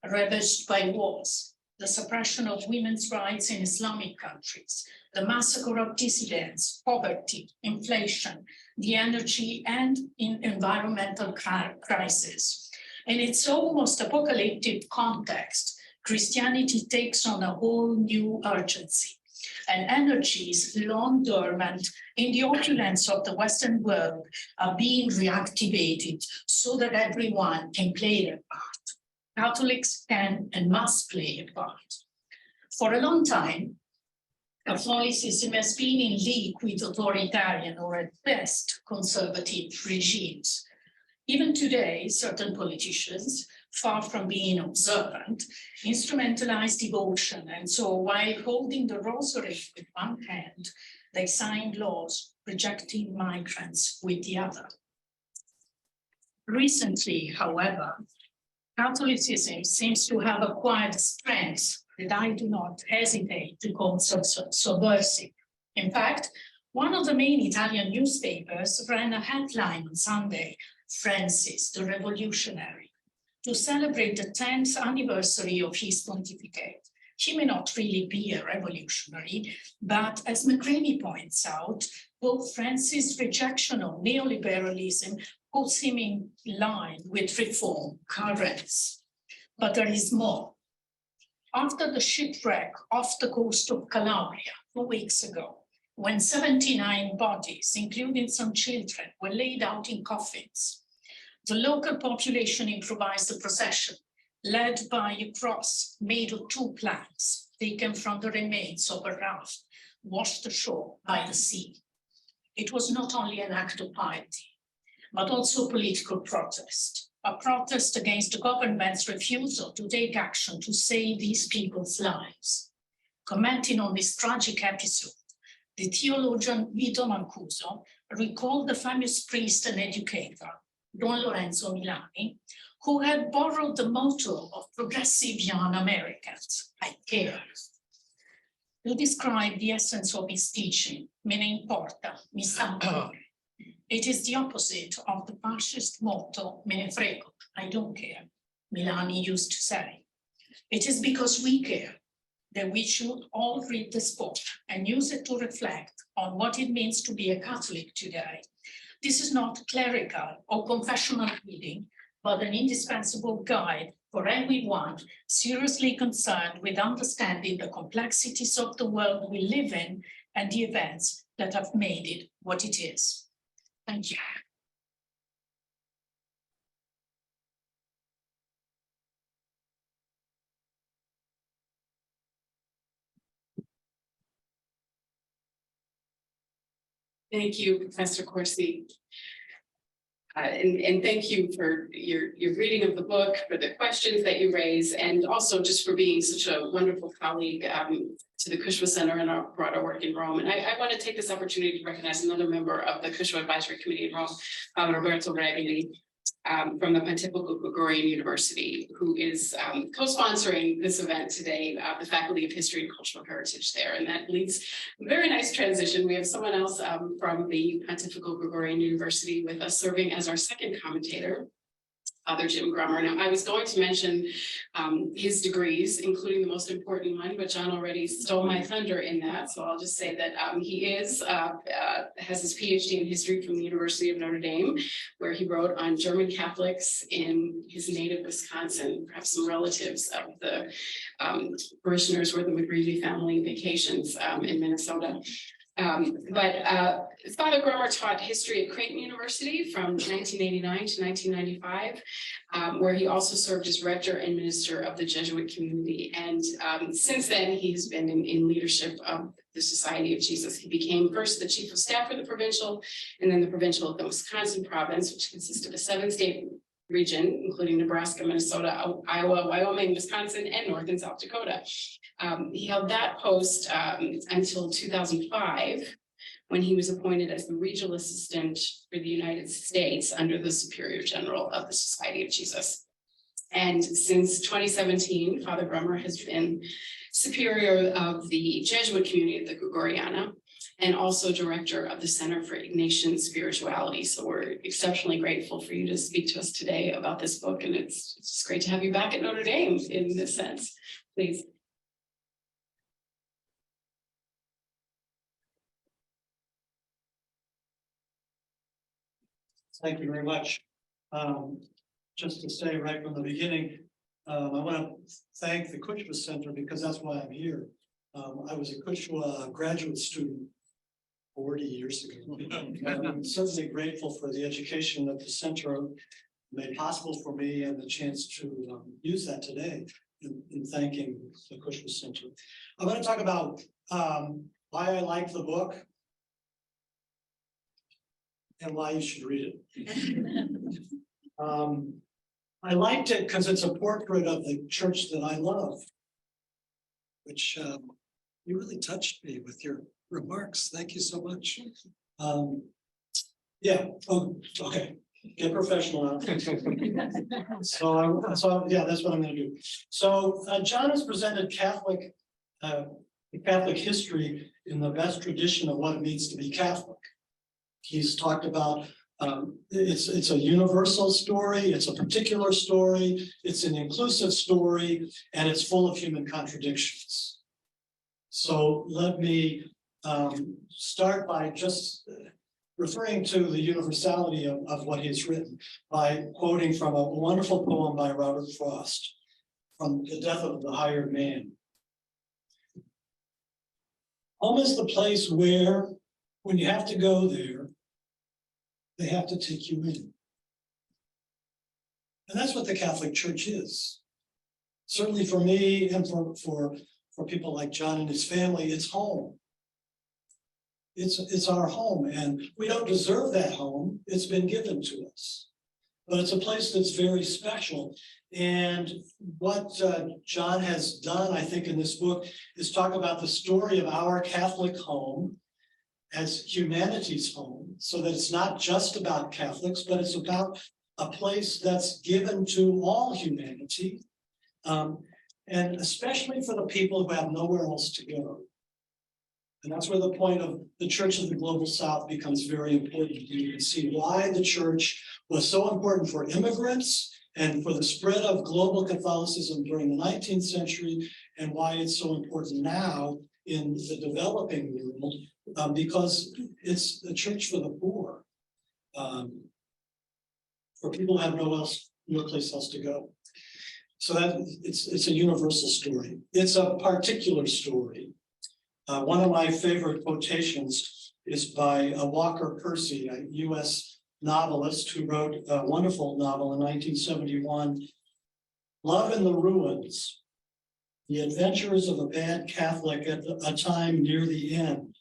ravaged by wars, the suppression of women's rights in Islamic countries, the massacre of dissidents, poverty, inflation, the energy and environmental crisis. In its almost apocalyptic context, Christianity takes on a whole new urgency, and energies long dormant in the opulence of the Western world are being reactivated so that everyone can play their part. Catholics can and must play a part. For a long time, Catholicism has been in league with authoritarian or at best conservative regimes. Even today, certain politicians, far from being observant, instrumentalize devotion, and so while holding the rosary with one hand, they signed laws rejecting migrants with the other. Recently, however, Catholicism seems to have acquired strength that I do not hesitate to call subversive. In fact, one of the main Italian newspapers ran a headline on Sunday, "Francis, the Revolutionary," to celebrate the 10th anniversary of his pontificate. He may not really be a revolutionary, but as McGreevy points out, Pope Francis' rejection of neoliberalism puts him in line with reform currents. But there is more. After the shipwreck off the coast of Calabria 2 weeks ago, when 79 bodies, including some children, were laid out in coffins, the local population improvised a procession led by a cross made of 2 planks taken from the remains of a raft washed ashore by the sea. It was not only an act of piety, but also political protest, a protest against the government's refusal to take action to save these people's lives. Commenting on this tragic episode, the theologian Vito Mancuso recalled the famous priest and educator, Don Lorenzo Milani, who had borrowed the motto of progressive young Americans, I care, to describe the essence of his teaching, me ne importa, mi sta cuore. It is the opposite of the fascist motto, me ne frego, I don't care, Milani used to say. It is because we care that we should all read this book and use it to reflect on what it means to be a Catholic today. This is not clerical or confessional reading, but an indispensable guide for everyone seriously concerned with understanding the complexities of the world we live in and the events that have made it what it is. Thank you. Thank you, Professor Corsi. And thank you for your reading of the book, for the questions that you raise, and also just for being such a wonderful colleague to the Cushwa Center and our broader work in Rome. And I want to take this opportunity to recognize another member of the Cushwa Advisory Committee in Rome, Roberto Regli, from the Pontifical Gregorian University, who is co-sponsoring this event today, the Faculty of History and Cultural Heritage there. And that leads a very nice transition. We have someone else from the Pontifical Gregorian University with us serving as our second commentator, Father Jim Grummer. Now, I was going to mention his degrees, including the most important one, but John already stole my thunder in that. So I'll just say that he has his PhD in history from the University of Notre Dame, where he wrote on German Catholics in his native Wisconsin. Perhaps some relatives of the parishioners were the McGreevy family vacations in Minnesota. Father Grummer taught history at Creighton University from 1989 to 1995, where he also served as rector and minister of the Jesuit community. And since then, he's been in leadership of the Society of Jesus. He became first the chief of staff for the provincial, and then the provincial of the Wisconsin province, which consisted of a 7-state region, including Nebraska, Minnesota, Iowa, Wyoming, Wisconsin, and North and South Dakota. He held that post until 2005, when he was appointed as the regional assistant for the United States under the Superior General of the Society of Jesus. And since 2017, Father Grummer has been superior of the Jesuit community of the Gregoriana, and also director of the Center for Ignatian Spirituality. So we're exceptionally grateful for you to speak to us today about this book, and it's just great to have you back at Notre Dame in this sense. Please. Thank you very much. Just to say right from the beginning, I want to thank the Cushwa Center because that's why I'm here. I was a Cushwa graduate student 40 years ago. I'm certainly grateful for the education that the center made possible for me and the chance to use that today in thanking the Cushwa Center. I'm going to talk about why I like the book and why you should read it. I liked it because it's a portrait of the church that I love, which you really touched me with your remarks. Thank you so much. Yeah. Oh, okay. Get professional now. So yeah, that's what I'm going to do. So John has presented Catholic history in the best tradition of what it means to be Catholic. He's talked about It's a universal story, it's a particular story, it's an inclusive story, and it's full of human contradictions. So let me start by just referring to the universality of what he's written by quoting from a wonderful poem by Robert Frost, from The Death of the Hired Man. Home is the place where, when you have to go there, they have to take you in. And that's what the Catholic Church is. Certainly for me and for people like John and his family, it's home. It's our home, and we don't deserve that home. It's been given to us. But it's a place that's very special. And what John has done, I think, in this book is talk about the story of our Catholic home as humanity's home, so that it's not just about Catholics, but it's about a place that's given to all humanity, and especially for the people who have nowhere else to go. And that's where the point of the Church of the Global South becomes very important. You can see why the church was so important for immigrants and for the spread of global Catholicism during the 19th century, and why it's so important now in the developing world, because it's the church for the poor, for people who have no place else to go. So that it's a universal story. It's a particular story. One of my favorite quotations is by Walker Percy, a U.S. novelist who wrote a wonderful novel in 1971, Love in the Ruins, The Adventures of a Bad Catholic at a Time Near the End,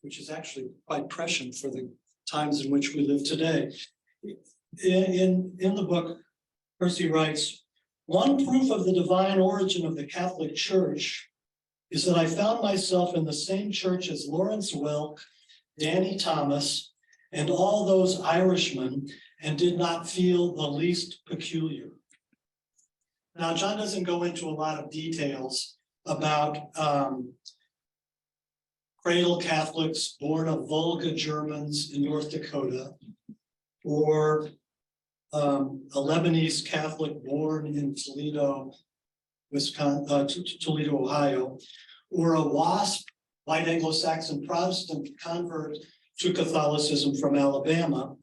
which is actually quite prescient for the times in which we live today. In the book, Percy writes, "One proof of the divine origin of the Catholic Church is that I found myself in the same church as Lawrence Welk, Danny Thomas, and all those Irishmen, and did not feel the least peculiar." Now, John doesn't go into a lot of details about cradle Catholics born of Volga Germans in North Dakota, or a Lebanese Catholic born in Toledo, Toledo, Ohio, or a WASP, white Anglo-Saxon Protestant convert to Catholicism from Alabama.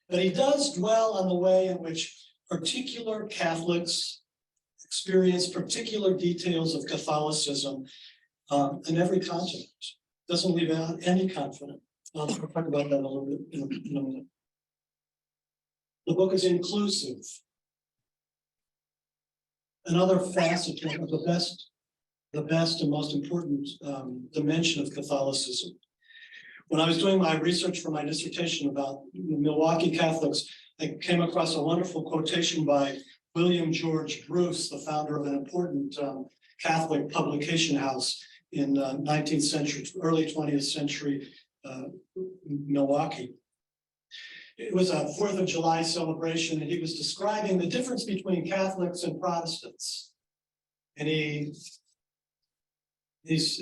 But he does dwell on the way in which particular Catholics experience particular details of Catholicism in every continent. Doesn't leave out any continent. I'll talk about that a little bit in a minute. The book is inclusive. Another facet of the best and most important dimension of Catholicism. When I was doing my research for my dissertation about Milwaukee Catholics, I came across a wonderful quotation by William George Bruce, the founder of an important Catholic publication house in 19th century, early 20th century Milwaukee. It was a 4th of July celebration, and he was describing the difference between Catholics and Protestants. And he was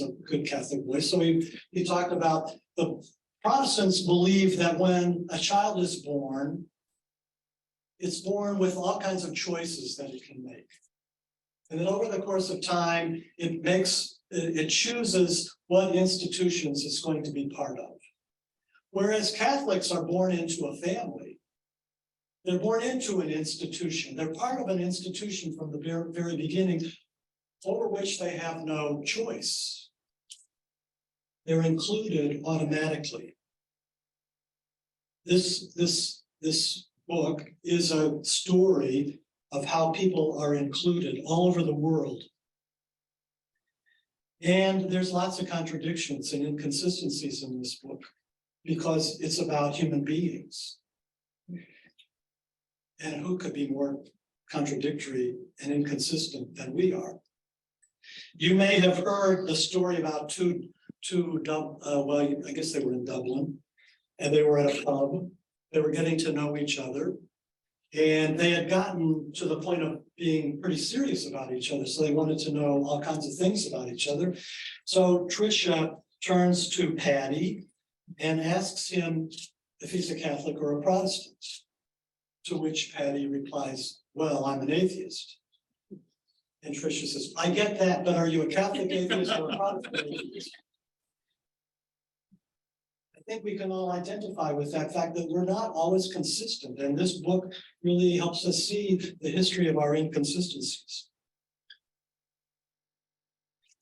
a good Catholic boy, so he talked about the Protestants believe that when a child is born, it's born with all kinds of choices that it can make. And then over the course of time, it chooses what institutions it's going to be part of. Whereas Catholics are born into a family. They're born into an institution. They're part of an institution from the very beginning, over which they have no choice. They're included automatically. This book is a story of how people are included all over the world. And there's lots of contradictions and inconsistencies in this book, because it's about human beings. And who could be more contradictory and inconsistent than we are? You may have heard the story about well, I guess they were in Dublin, and they were at a pub. They were getting to know each other, and they had gotten to the point of being pretty serious about each other. So they wanted to know all kinds of things about each other. So Tricia turns to Paddy and asks him if he's a Catholic or a Protestant. To which Patty replies, well, I'm an atheist. And Tricia says, I get that, but are you a Catholic atheist or a Protestant atheist? I think we can all identify with that fact that we're not always consistent, and this book really helps us see the history of our inconsistencies.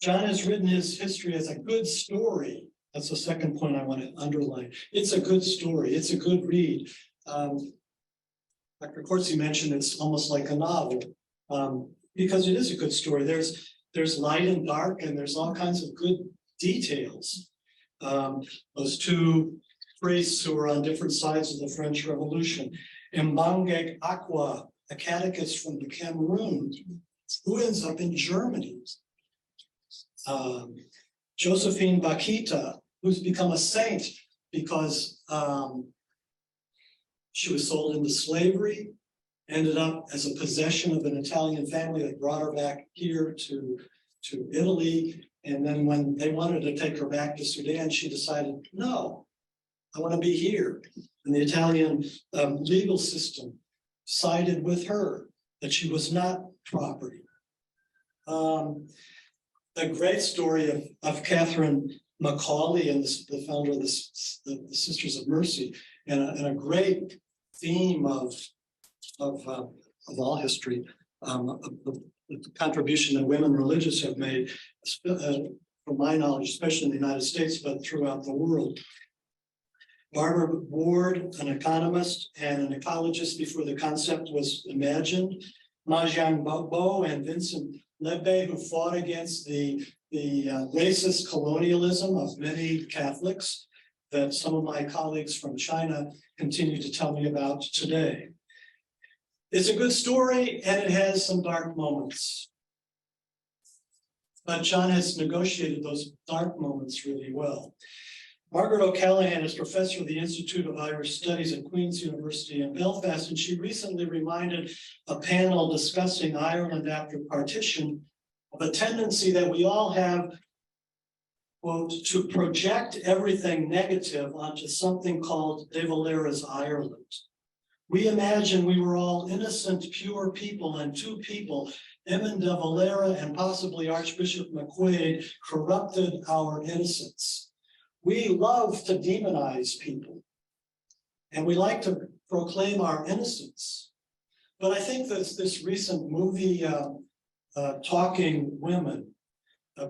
John has written his history as a good story. That's the second point I want to underline. It's a good story. It's a good read. Dr. Corsi mentioned it's almost like a novel, because it is a good story. There's light and dark, and there's all kinds of good details. Those two priests who were on different sides of the French Revolution, Mbangek Akwa, a catechist from the Cameroon, who ends up in Germany. Josephine Bakita, who's become a saint because she was sold into slavery, ended up as a possession of an Italian family that brought her back here to Italy. And then when they wanted to take her back to Sudan, she decided, no, I want to be here. And the Italian legal system sided with her that she was not property. The great story of Catherine Macaulay, and the founder of the Sisters of Mercy, and a great theme of all history, the contribution that women religious have made, from my knowledge, especially in the United States, but throughout the world. Barbara Ward, an economist and an ecologist before the concept was imagined. Mahjong Bo and Vincent Lebbe, who fought against the racist colonialism of many Catholics that some of my colleagues from China continue to tell me about today. It's a good story, and it has some dark moments. But John has negotiated those dark moments really well. Margaret O'Callaghan is professor of the Institute of Irish Studies at Queen's University in Belfast, and she recently reminded a panel discussing Ireland after partition of a tendency that we all have, quote, to project everything negative onto something called De Valera's Ireland. We imagine we were all innocent, pure people, and two people, Eamon de Valera and possibly Archbishop McQuaid, corrupted our innocence. We love to demonize people, and we like to proclaim our innocence. But I think this recent movie, Talking Women,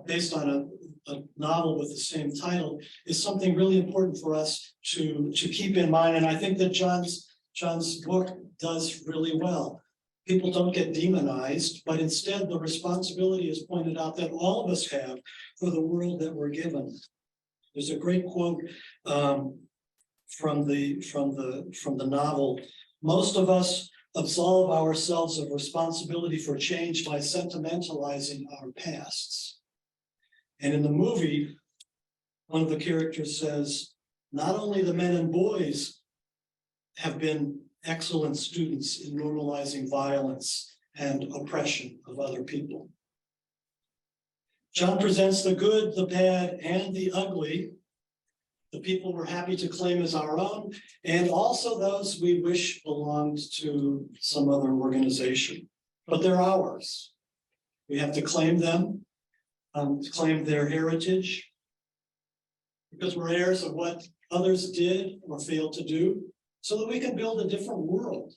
based on a novel with the same title, is something really important for us to keep in mind. And I think that John's book does really well. People don't get demonized, but instead the responsibility is pointed out that all of us have for the world that we're given. There's a great quote from the novel. Most of us absolve ourselves of responsibility for change by sentimentalizing our pasts. And in the movie, one of the characters says, not only the men and boys have been excellent students in normalizing violence and oppression of other people. John presents the good, the bad, and the ugly, the people we're happy to claim as our own, and also those we wish belonged to some other organization, but they're ours. We have to claim them, claim their heritage, because we're heirs of what others did or failed to do, so that we can build a different world.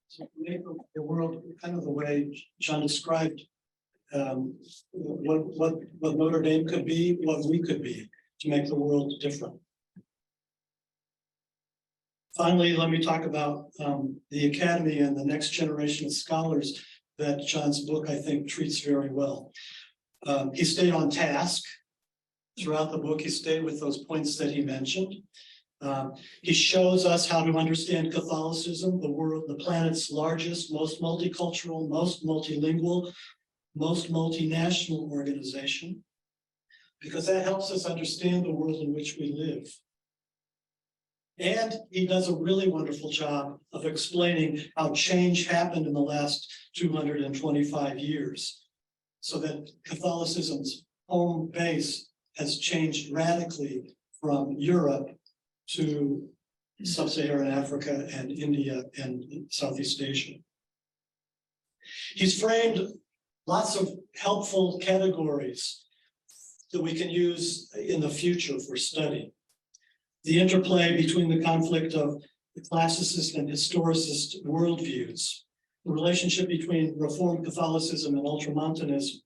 So make the world kind of the way John described what Notre Dame could be, what we could be, to make the world different. Finally, let me talk about the Academy and the next generation of scholars that John's book, I think, treats very well. He stayed on task throughout the book. He stayed with those points that he mentioned. He shows us how to understand Catholicism, the planet's largest, most multicultural, most multilingual, most multinational organization, because that helps us understand the world in which we live. And he does a really wonderful job of explaining how change happened in the last 225 years, so that Catholicism's home base has changed radically from Europe to Sub-Saharan Africa and India and Southeast Asia. He's framed lots of helpful categories that we can use in the future for study. The interplay between the conflict of the classicist and historicist worldviews, the relationship between Reformed Catholicism and Ultramontanism,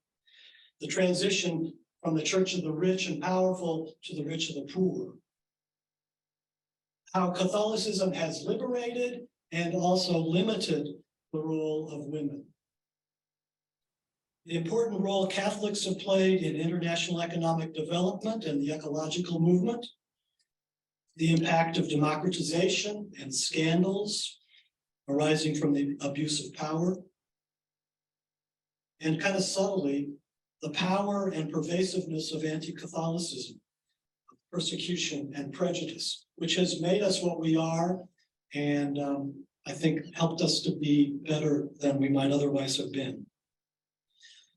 the transition from the Church of the rich and powerful to the rich and the poor, how Catholicism has liberated and also limited the role of women, the important role Catholics have played in international economic development and the ecological movement, the impact of democratization and scandals arising from the abuse of power, and kind of subtly, the power and pervasiveness of anti-Catholicism, persecution and prejudice, which has made us what we are, and I think helped us to be better than we might otherwise have been.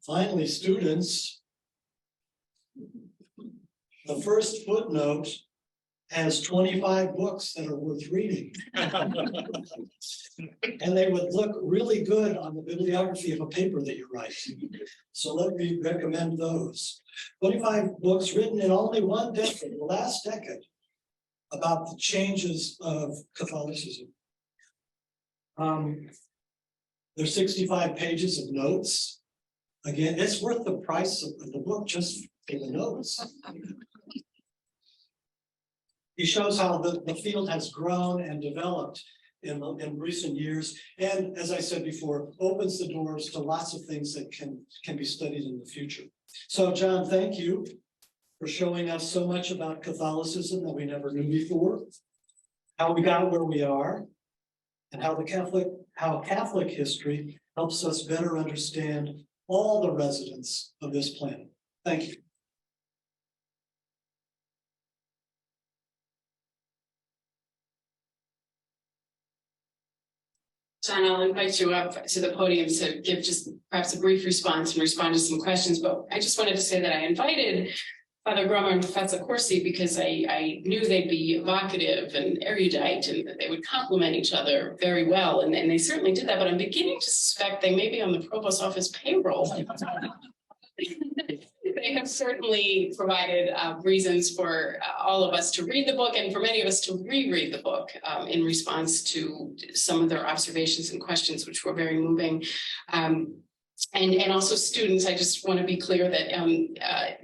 Finally, students, the first footnote has 25 books that are worth reading. And they would look really good on the bibliography of a paper that you write. So let me recommend those. 25 books written in only one decade, the last decade, about the changes of Catholicism. There's 65 pages of notes. Again, it's worth the price of the book just for the notes. He shows how the field has grown and developed in recent years, and as I said before, opens the doors to lots of things that can be studied in the future. So, John, thank you for showing us so much about Catholicism that we never knew before, how we got where we are, and how Catholic history helps us better understand all the residents of this planet. Thank you. John, I'll invite you up to the podium to give just perhaps a brief response and respond to some questions, but I just wanted to say that I invited Father Grummer and Professor Corsi because I knew they'd be evocative and erudite and that they would complement each other very well, and they certainly did that, but I'm beginning to suspect they may be on the Provost office payroll. They have certainly provided reasons for all of us to read the book and for many of us to reread the book in response to some of their observations and questions, which were very moving. And also students, I just want to be clear that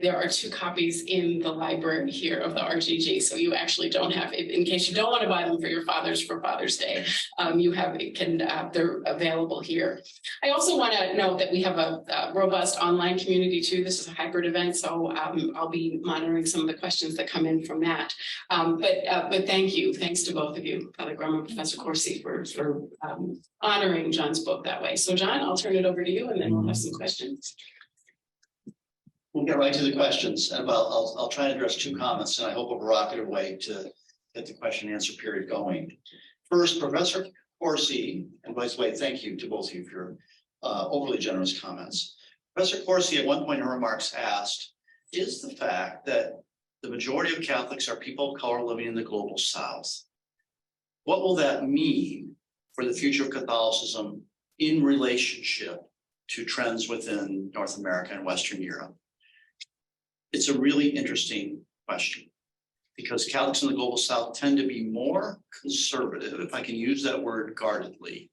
there are 2 copies in the library here of the RGG. So you actually don't have, in case you don't want to buy them for your fathers for Father's Day, they're available here. I also want to note that we have a robust online community too. This is a hybrid event, so I'll be monitoring some of the questions that come in from that. But thank you. Thanks to both of you, Father Grummer and Professor Corsi, for honoring John's book that way. So John, I'll turn it over to you and then we'll have some questions. We'll get right to the questions, and I'll try and address 2 comments, and I hope a provocative way to get the question and answer period going. First, Professor Corsi, and by the way, thank you to both of you for your overly generous comments. Professor Corsi at one point in her remarks asked, is the fact that the majority of Catholics are people of color living in the global South, what will that mean for the future of Catholicism in relationship to trends within North America and Western Europe? It's a really interesting question because Catholics in the global South tend to be more conservative, if I can use that word guardedly,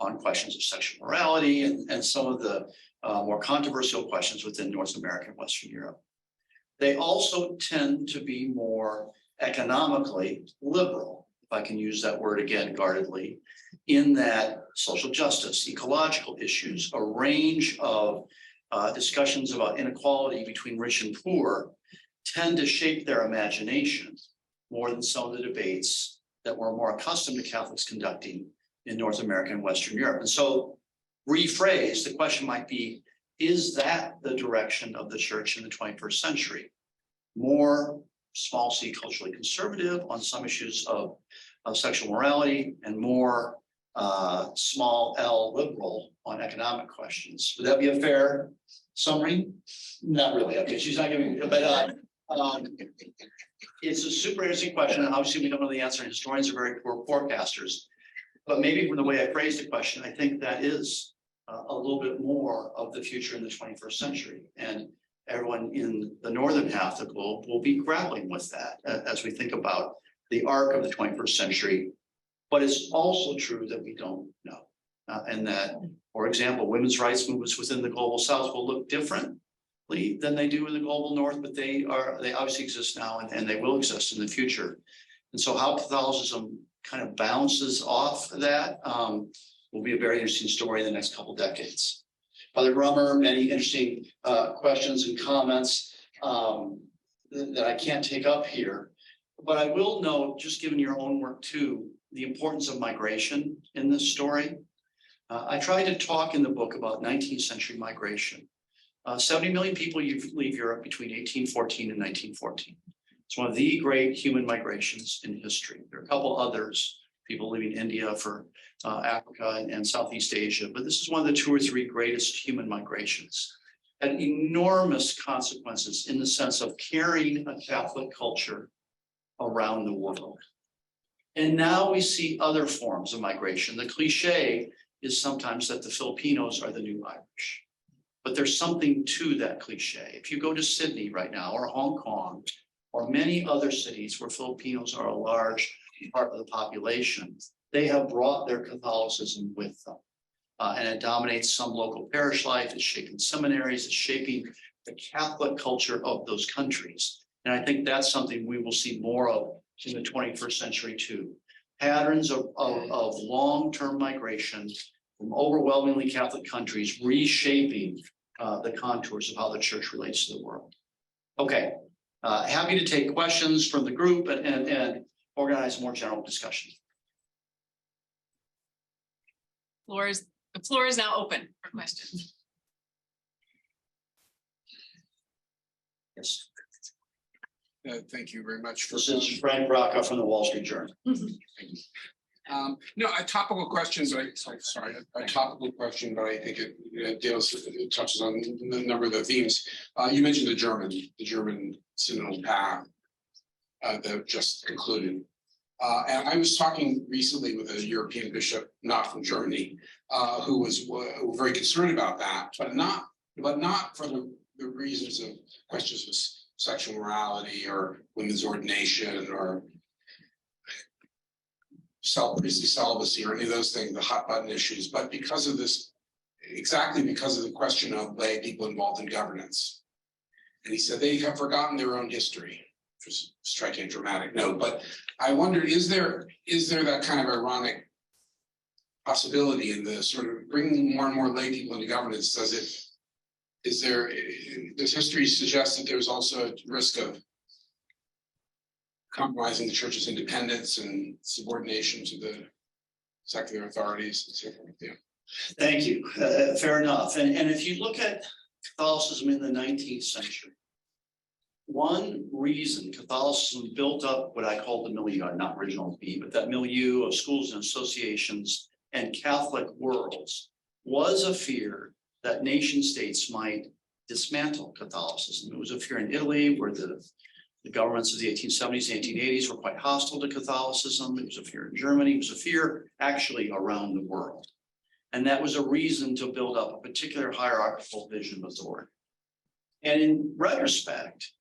on questions of sexual morality and some of the more controversial questions within North America and Western Europe. They also tend to be more economically liberal, if I can use that word again guardedly, in that social justice, ecological issues, a range of discussions about inequality between rich and poor tend to shape their imagination more than some of the debates that we're more accustomed to Catholics conducting in North America and Western Europe. And so rephrased, the question might be, is that the direction of the church in the 21st century? More small c culturally conservative on some issues of sexual morality and more small l liberal on economic questions. Would that be a fair summary? Not really. Okay, she's not giving me, but It's a super interesting question, and obviously we don't know the answer, and historians are very poor forecasters. But maybe from the way I phrased the question, I think that is a little bit more of the future in the 21st century. And everyone in the northern half of the globe will be grappling with that as we think about the arc of the 21st century. But it's also true that we don't know. And that, for example, women's rights movements within the global south will look differently than they do in the global north, but they obviously exist now and they will exist in the future. And so how Catholicism kind of bounces off of that will be a very interesting story in the next couple of decades. Father Grummer, many interesting questions and comments that I can't take up here. But I will note, just given your own work too, the importance of migration in this story. I tried to talk in the book about 19th century migration. 70 million people leave Europe between 1814 and 1914. It's one of the great human migrations in history. There are a couple others, people leaving India for Africa and Southeast Asia, but this is one of the 2 or 3 greatest human migrations. Had enormous consequences in the sense of carrying a Catholic culture around the world. And now we see other forms of migration. The cliche is sometimes that the Filipinos are the new Irish. But there's something to that cliche. If you go to Sydney right now, or Hong Kong, or many other cities where Filipinos are a large part of the population, they have brought their Catholicism with them. And it dominates some local parish life, it's shaping seminaries, it's shaping the Catholic culture of those countries. And I think that's something we will see more of in the 21st century too. Patterns of long-term migration from overwhelmingly Catholic countries reshaping the contours of how the church relates to the world. Okay, happy to take questions from the group and organize a more general discussion. The floor is now open for questions. Yes. Thank you very much. This is Frank Rocca from the Wall Street Journal. No, a topical question, but a topical question, but I think it touches on a number of the themes. You mentioned the German synodal path that just concluded. And I was talking recently with a European bishop, not from Germany, who was very concerned about that, but not for the reasons of questions of sexual morality or women's ordination or priestly celibacy or any of those things, the hot button issues, but because of this, exactly because of the question of lay people involved in governance. And he said they have forgotten their own history, which was striking a dramatic note. But I wondered, is there that kind of ironic possibility in the sort of bringing more and more lay people into governance? Does history suggest that there's also a risk of compromising the church's independence and subordination to the secular authorities and so forth? Yeah. Thank you. Fair enough. And if you look at Catholicism in the 19th century, one reason Catholicism built up what I call the milieu, not original B, but that milieu of schools and associations and Catholic worlds was a fear that nation states might dismantle Catholicism. It was a fear in Italy where the governments of the 1870s and 1880s were quite hostile to Catholicism. It was a fear in Germany. It was a fear actually around the world. And that was a reason to build up a particular hierarchical vision of authority. And in retrospect,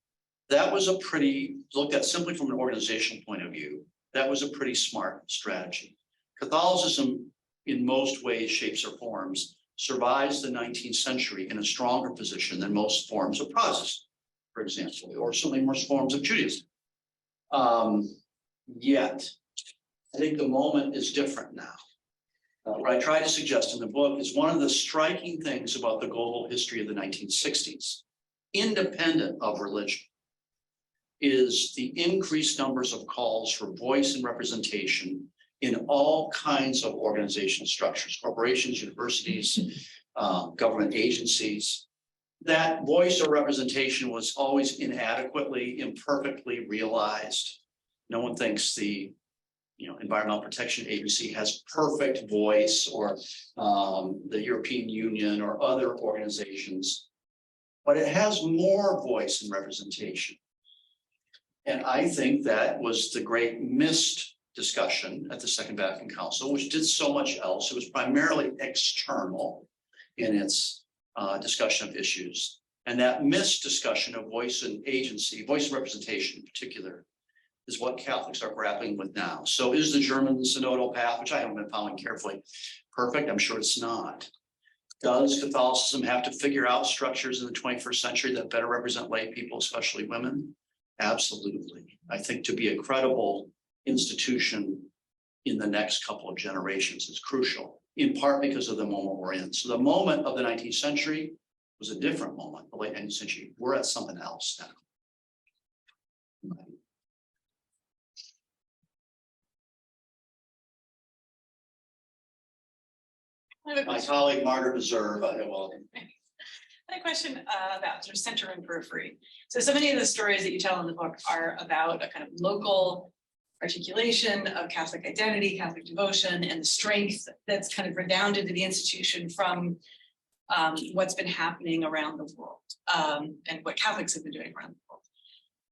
that was a pretty, looked at simply from an organizational point of view, that was a pretty smart strategy. Catholicism, in most ways, shapes or forms, survives the 19th century in a stronger position than most forms of Protestant, for example, or certainly most forms of Judaism. Yet, I think the moment is different now. What I try to suggest in the book is one of the striking things about the global history of the 1960s, independent of religion, is the increased numbers of calls for voice and representation in all kinds of organizational structures, corporations, universities, government agencies. That voice or representation was always inadequately, imperfectly realized. No one thinks the Environmental Protection Agency has perfect voice, or the European Union or other organizations, but it has more voice and representation. And I think that was the great missed discussion at the Second Vatican Council, which did so much else. It was primarily external in its discussion of issues. And that missed discussion of voice and agency, voice and representation in particular, is what Catholics are grappling with now. So is the German synodal path, which I haven't been following carefully, perfect? I'm sure it's not. Does Catholicism have to figure out structures in the 21st century that better represent lay people, especially women? Absolutely. I think to be a credible institution in the next couple of generations is crucial, in part because of the moment we're in. So the moment of the 19th century was a different moment, the late 19th century. We're at something else now. My colleague Margaret Deserve, I had a question about sort of center and periphery. So many of the stories that you tell in the book are about a kind of local articulation of Catholic identity, Catholic devotion, and the strength that's kind of redounded to the institution from what's been happening around the world and what Catholics have been doing around the world.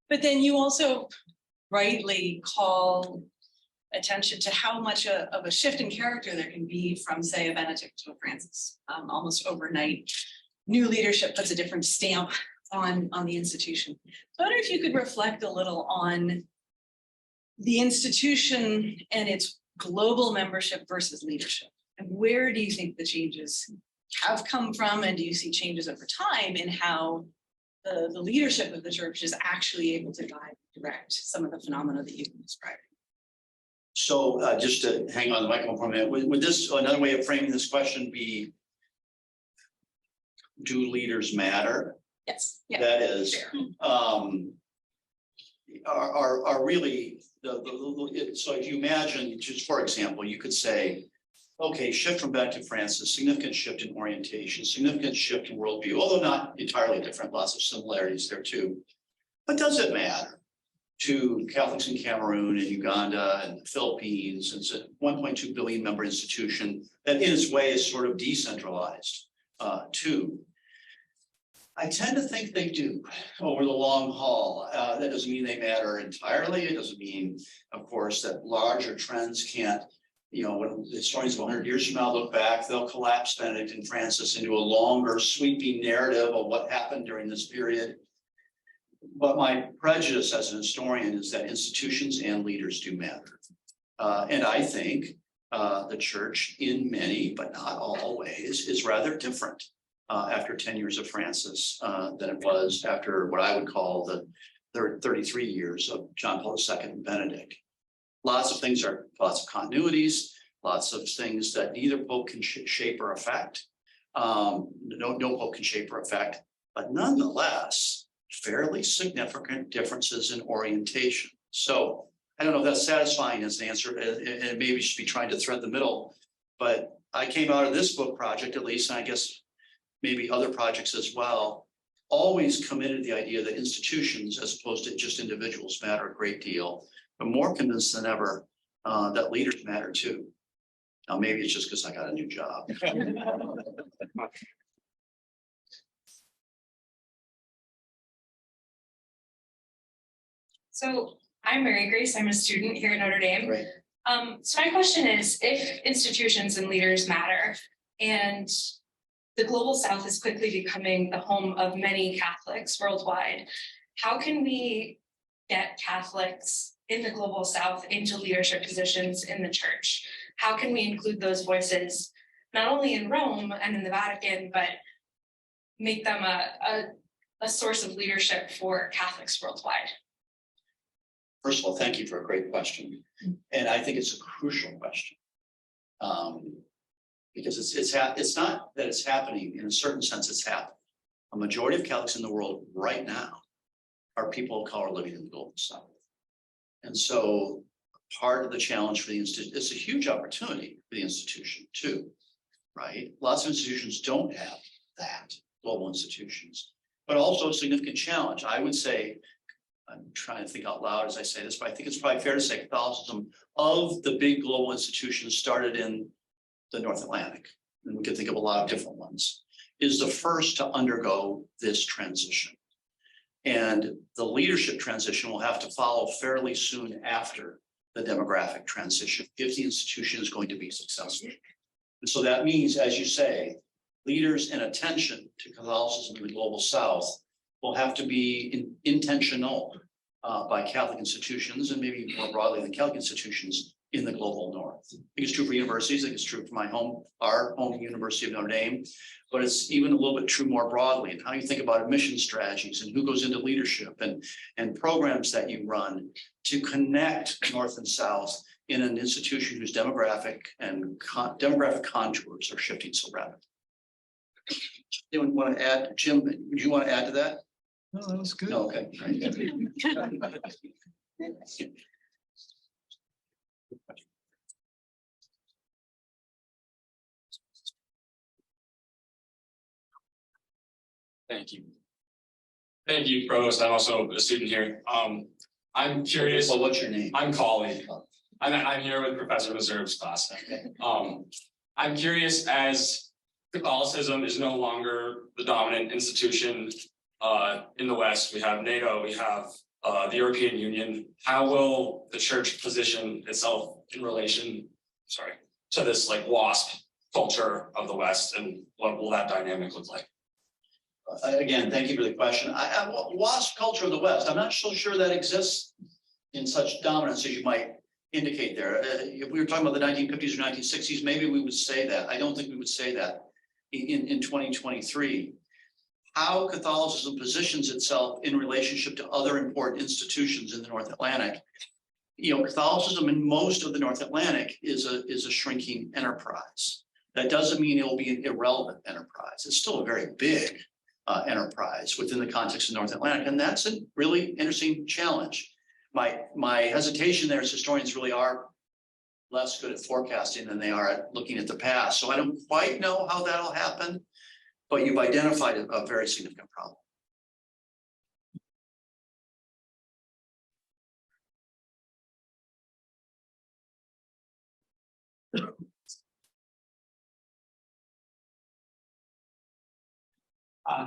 But then you also rightly call attention to how much of a shift in character there can be from, say, a Benedict to a Francis. Almost overnight, new leadership puts a different stamp on the institution. So I wonder if you could reflect a little on the institution and its global membership versus leadership. And where do you think the changes have come from? And do you see changes over time in how the leadership of the church is actually able to guide and direct some of the phenomena that you've been describing? So just to hang on the microphone for a minute, would this, another way of framing this question be, do leaders matter? Yes. Yeah. That is, are really, so if you imagine, just for example, you could say, okay, shift from Benedict to Francis, significant shift in orientation, significant shift in worldview, although not entirely different, lots of similarities there too. But does it matter to Catholics in Cameroon and Uganda and the Philippines? It's a 1.2 billion member institution that in its way is sort of decentralized too. I tend to think they do over the long haul. That doesn't mean they matter entirely. It doesn't mean, of course, that larger trends can't, you know, when historians of 100 years from now look back, they'll collapse Benedict and Francis into a longer sweeping narrative of what happened during this period. But my prejudice as an historian is that institutions and leaders do matter. And I think the church in many, but not all ways, is rather different after 10 years of Francis than it was after what I would call the 33 years of John Paul II and Benedict. Lots of things are, lots of continuities, lots of things that neither pope can shape or affect. No pope can shape or affect, but nonetheless, fairly significant differences in orientation. So I don't know if that's satisfying as an answer, and maybe should be trying to thread the middle, but I came out of this book project, at least, and I guess maybe other projects as well, always committed to the idea that institutions, as opposed to just individuals, matter a great deal. But more convinced than ever that leaders matter too. Now, maybe it's just because I got a new job. So I'm Mary Grace. I'm a student here at Notre Dame. Right. So my question is, if institutions and leaders matter, and the Global South is quickly becoming the home of many Catholics worldwide, how can we get Catholics in the Global South into leadership positions in the church? How can we include those voices, not only in Rome and in the Vatican, but make them a source of leadership for Catholics worldwide? First of all, thank you for a great question. And I think it's a crucial question. Because it's not that it's happening, in a certain sense, it's happening. A majority of Catholics in the world right now are people of color living in the Global South. And so part of the challenge for the institution, it's a huge opportunity for the institution too, right? Lots of institutions don't have that, global institutions, but also a significant challenge. I would say, I'm trying to think out loud as I say this, but I think it's probably fair to say Catholicism of the big global institutions started in the North Atlantic, and we could think of a lot of different ones, is the first to undergo this transition. And the leadership transition will have to follow fairly soon after the demographic transition if the institution is going to be successful. And so that means, as you say, leaders and attention to Catholicism in the global South will have to be intentional by Catholic institutions and maybe more broadly than Catholic institutions in the global North. I think it's true for universities. I think it's true for our home University of Notre Dame, but it's even a little bit true more broadly. And how you think about admission strategies and who goes into leadership and programs that you run to connect North and South in an institution whose demographic contours are shifting so rapidly. Anyone want to add? Jim, do you want to add to that? No, that was good. No, okay. Thank you. Thank you, Provost. I'm also a student here. I'm curious. Well, what's your name? I'm Collie. I'm here with Professor Meserve's class. I'm curious, as Catholicism is no longer the dominant institution in the West. We have NATO, we have the European Union. How will the church position itself in relation, to this like WASP culture of the West, and what will that dynamic look like? Again, thank you for the question. WASP culture of the West, I'm not so sure that exists in such dominance as you might indicate there. If we were talking about the 1950s or 1960s, maybe we would say that. I don't think we would say that in 2023. How Catholicism positions itself in relationship to other important institutions in the North Atlantic. Catholicism in most of the North Atlantic is a shrinking enterprise. That doesn't mean it will be an irrelevant enterprise. It's still a very big enterprise within the context of North Atlantic, and that's a really interesting challenge. My hesitation there is historians really are less good at forecasting than they are at looking at the past. So I don't quite know how that'll happen, but you've identified a very significant problem.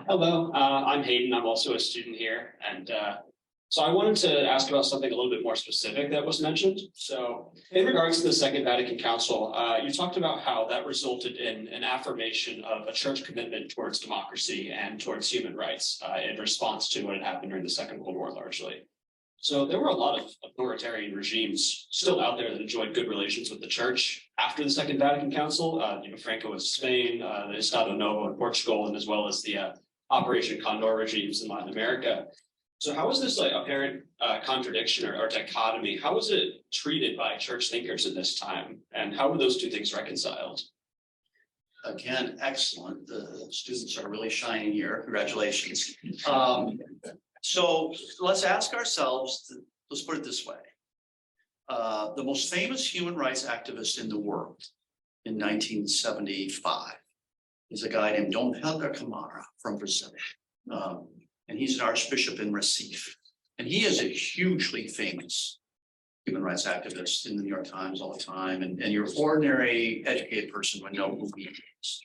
Hello, I'm Hayden. I'm also a student here. And so I wanted to ask about something a little bit more specific that was mentioned. So in regards to the Second Vatican Council, you talked about how that resulted in an affirmation of a church commitment towards democracy and towards human rights in response to what had happened during the Second World War largely. So there were a lot of authoritarian regimes still out there that enjoyed good relations with the church after the Second Vatican Council. Franco in Spain, the Estado Novo in Portugal, and as well as the Operation Condor regimes in Latin America. So how is this apparent contradiction or dichotomy? How was it treated by church thinkers in this time? And how were those two things reconciled? Again, excellent. The students are really shining here. Congratulations. So let's ask ourselves, let's put it this way. The most famous human rights activist in the world in 1975 is a guy named Dom Helder Camara from Brazil. And he's an archbishop in Recife. And he is a hugely famous human rights activist in the New York Times all the time. And your ordinary educated person would know who he is.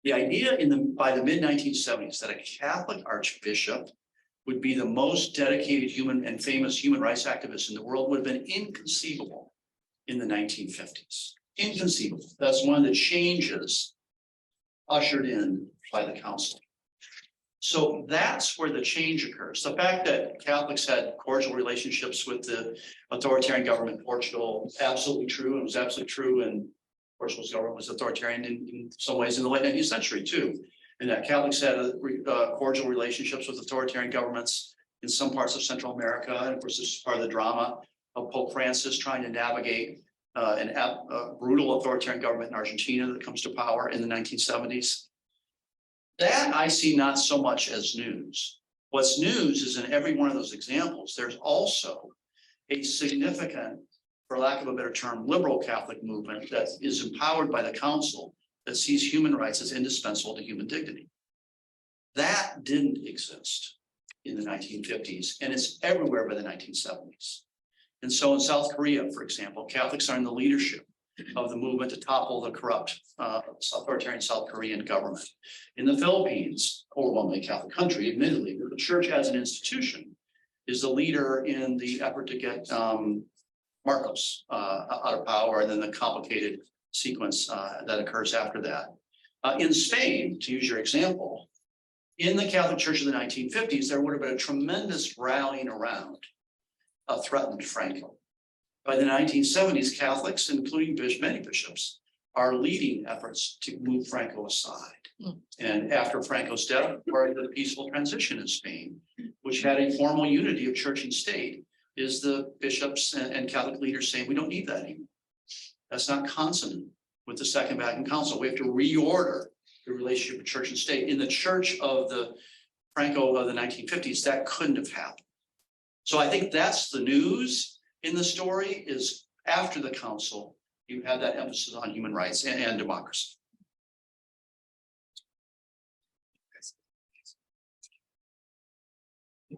The idea by the mid-1970s that a Catholic archbishop would be the most dedicated human and famous human rights activist in the world would have been inconceivable in the 1950s. Inconceivable. That's one of the changes ushered in by the council. So that's where the change occurs. The fact that Catholics had cordial relationships with the authoritarian government in Portugal, absolutely true. It was absolutely true. And Portugal's government was authoritarian in some ways in the late 19th century too. And that Catholics had cordial relationships with authoritarian governments in some parts of Central America. And of course, this is part of the drama of Pope Francis trying to navigate a brutal authoritarian government in Argentina that comes to power in the 1970s. That I see not so much as news. What's news is in every one of those examples, there's also a significant, for lack of a better term, liberal Catholic movement that is empowered by the council that sees human rights as indispensable to human dignity. That didn't exist in the 1950s, and it's everywhere by the 1970s. And so in South Korea, for example, Catholics are in the leadership of the movement to topple the corrupt authoritarian South Korean government. In the Philippines, overwhelmingly Catholic country, admittedly, but the church as an institution is the leader in the effort to get Marcos out of power, and then the complicated sequence that occurs after that. In Spain, to use your example, in the Catholic Church of the 1950s, there would have been a tremendous rallying around a threatened Franco. By the 1970s, Catholics, including many bishops, are leading efforts to move Franco aside. And after Franco's death, part of the peaceful transition in Spain, which had a formal unity of church and state, is the bishops and Catholic leaders saying, we don't need that anymore. That's not consonant with the Second Vatican Council. We have to reorder the relationship of church and state. In the church of the Franco of the 1950s, that couldn't have happened. So I think that's the news in the story, is after the council, you have that emphasis on human rights and democracy.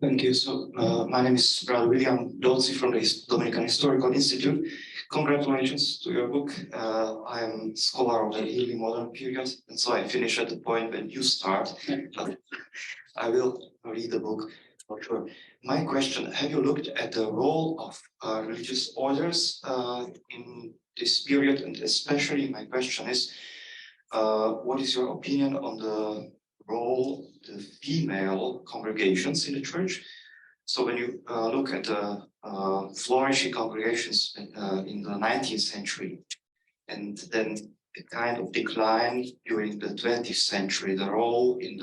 Thank you. So my name is Brother William Dolci from the Dominican Historical Institute. Congratulations to your book. I am a scholar of the early modern period, and so I finish at the point when you start. I will read the book for sure. My question, have you looked at the role of religious orders in this period? And especially my question is, what is your opinion on the role of the female congregations in the church? So when you look at the flourishing congregations in the 19th century, and then a kind of decline during the 20th century, the role in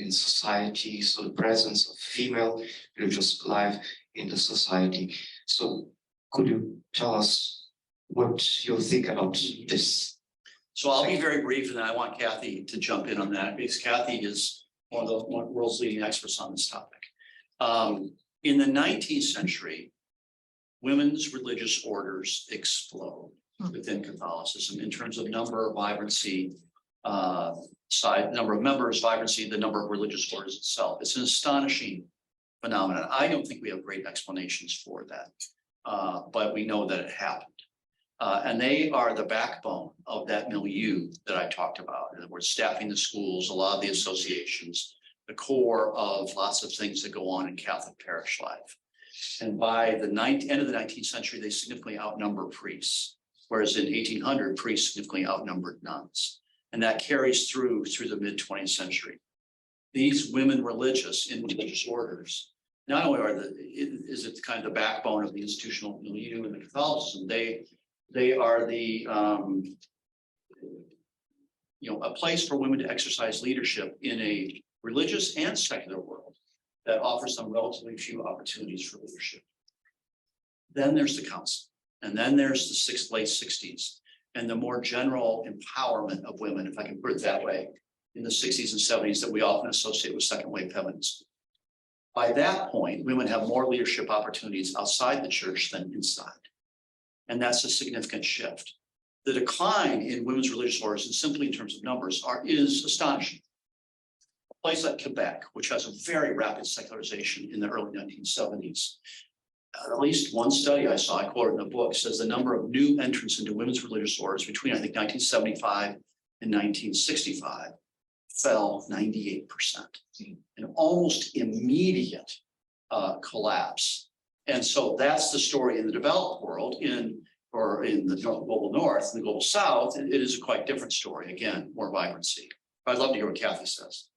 in society, so the presence of female religious life in the society. So could you tell us what you think about this? So I'll be very brief, and then I want Kathy to jump in on that, because Kathy is one of the world's leading experts on this topic. In the 19th century, women's religious orders explode within Catholicism in terms of number, vibrancy, number of members, vibrancy, the number of religious orders itself. It's an astonishing phenomenon. I don't think we have great explanations for that, but we know that it happened. And they are the backbone of that milieu that I talked about. In other words, staffing the schools, a lot of the associations, the core of lots of things that go on in Catholic parish life. And by the end of the 19th century, they significantly outnumber priests, whereas in 1800, priests significantly outnumbered nuns. And that carries through the mid-20th century. These women religious in religious orders, not only is it kind of the backbone of the institutional milieu in the Catholicism, they are the a place for women to exercise leadership in a religious and secular world that offers them relatively few opportunities for leadership. Then there's the council, and then there's the late 60s, and the more general empowerment of women, if I can put it that way, in the 60s and 70s that we often associate with second wave feminism. By that point, women have more leadership opportunities outside the church than inside. And that's a significant shift. The decline in women's religious orders, and simply in terms of numbers, is astonishing. A place like Quebec, which has a very rapid secularization in the early 1970s, at least one study I saw, I quoted in the book, says the number of new entrants into women's religious orders between, I think, 1975 and 1965 fell 98%. An almost immediate collapse. And so that's the story in the developed world. Or in the global north, in the global south, it is a quite different story. Again, more vibrancy. I'd love to hear what Kathy says.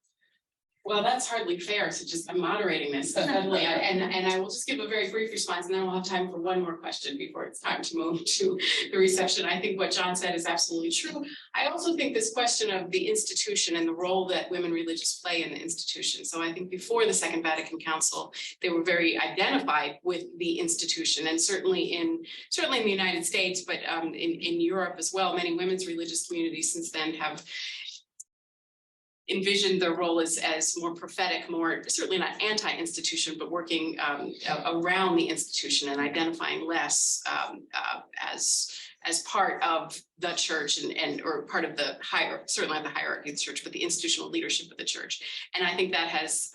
Well, that's hardly fair. So I'm moderating this suddenly, and I will just give a very brief response, and then we'll have time for one more question before it's time to move to the reception. I think what John said is absolutely true. I also think this question of the institution and the role that women religious play in the institution. So I think before the Second Vatican Council, they were very identified with the institution, and certainly in the United States, but in Europe as well, many women's religious communities since then have envisioned their role as more prophetic, more certainly not anti-institution, but working around the institution and identifying less as part of the church or part of the certainly not the hierarchy of the church, but the institutional leadership of the church. And I think that has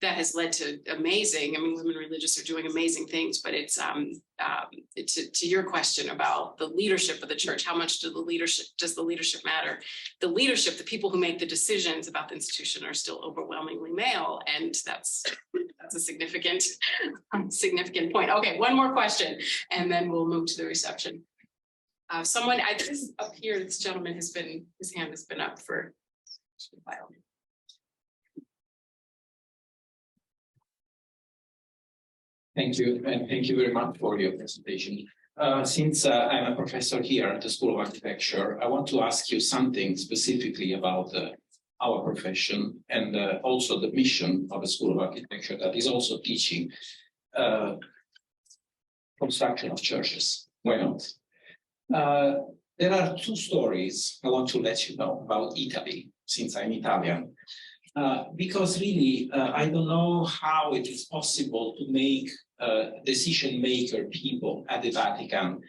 that has led to amazing, I mean, women religious are doing amazing things, but it's to your question about the leadership of the church, how much does the leadership matter? The leadership, the people who make the decisions about the institution are still overwhelmingly male, and that's a significant point. Okay, one more question, and then we'll move to the reception. Someone, this up here, this gentleman his hand has been up for a while. Thank you, and thank you very much for your presentation. Since I'm a professor here at the School of Architecture, I want to ask you something specifically about our profession and also the mission of the School of Architecture that is also teaching construction of churches. Why not? There are two stories I want to let you know about Italy, since I'm Italian. Because really, I don't know how it is possible to make decision maker people at the Vatican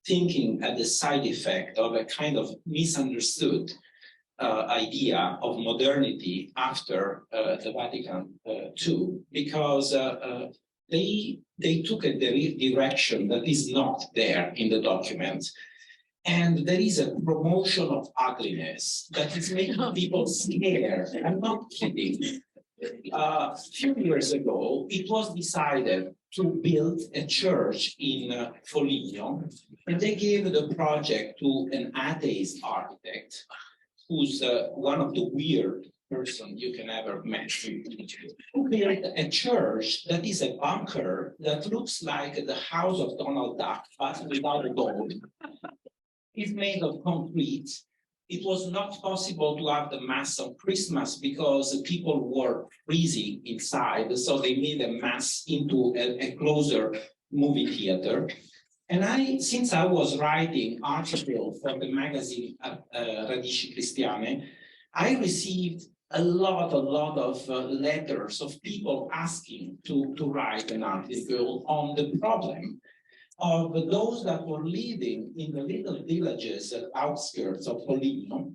thinking at the side effect of a kind of misunderstood idea of modernity after the Vatican II, because they took a direction that is not there in the document. And there is a promotion of ugliness that is making people scared. I'm not kidding. A few years ago, it was decided to build a church in Foligno, and they gave the project to an atheist architect, who's one of the weird persons you can ever meet. Who built a church that is a bunker that looks like the house of Donald Duck, but without a dog. It's made of concrete. It was not possible to have the Mass on Christmas because people were freezing inside. So they made a Mass into a closer movie theater. And since I was writing articles for the magazine Radici Cristiane, I received a lot of letters of people asking to write an article on the problem of those that were living in the little villages at outskirts of Foligno,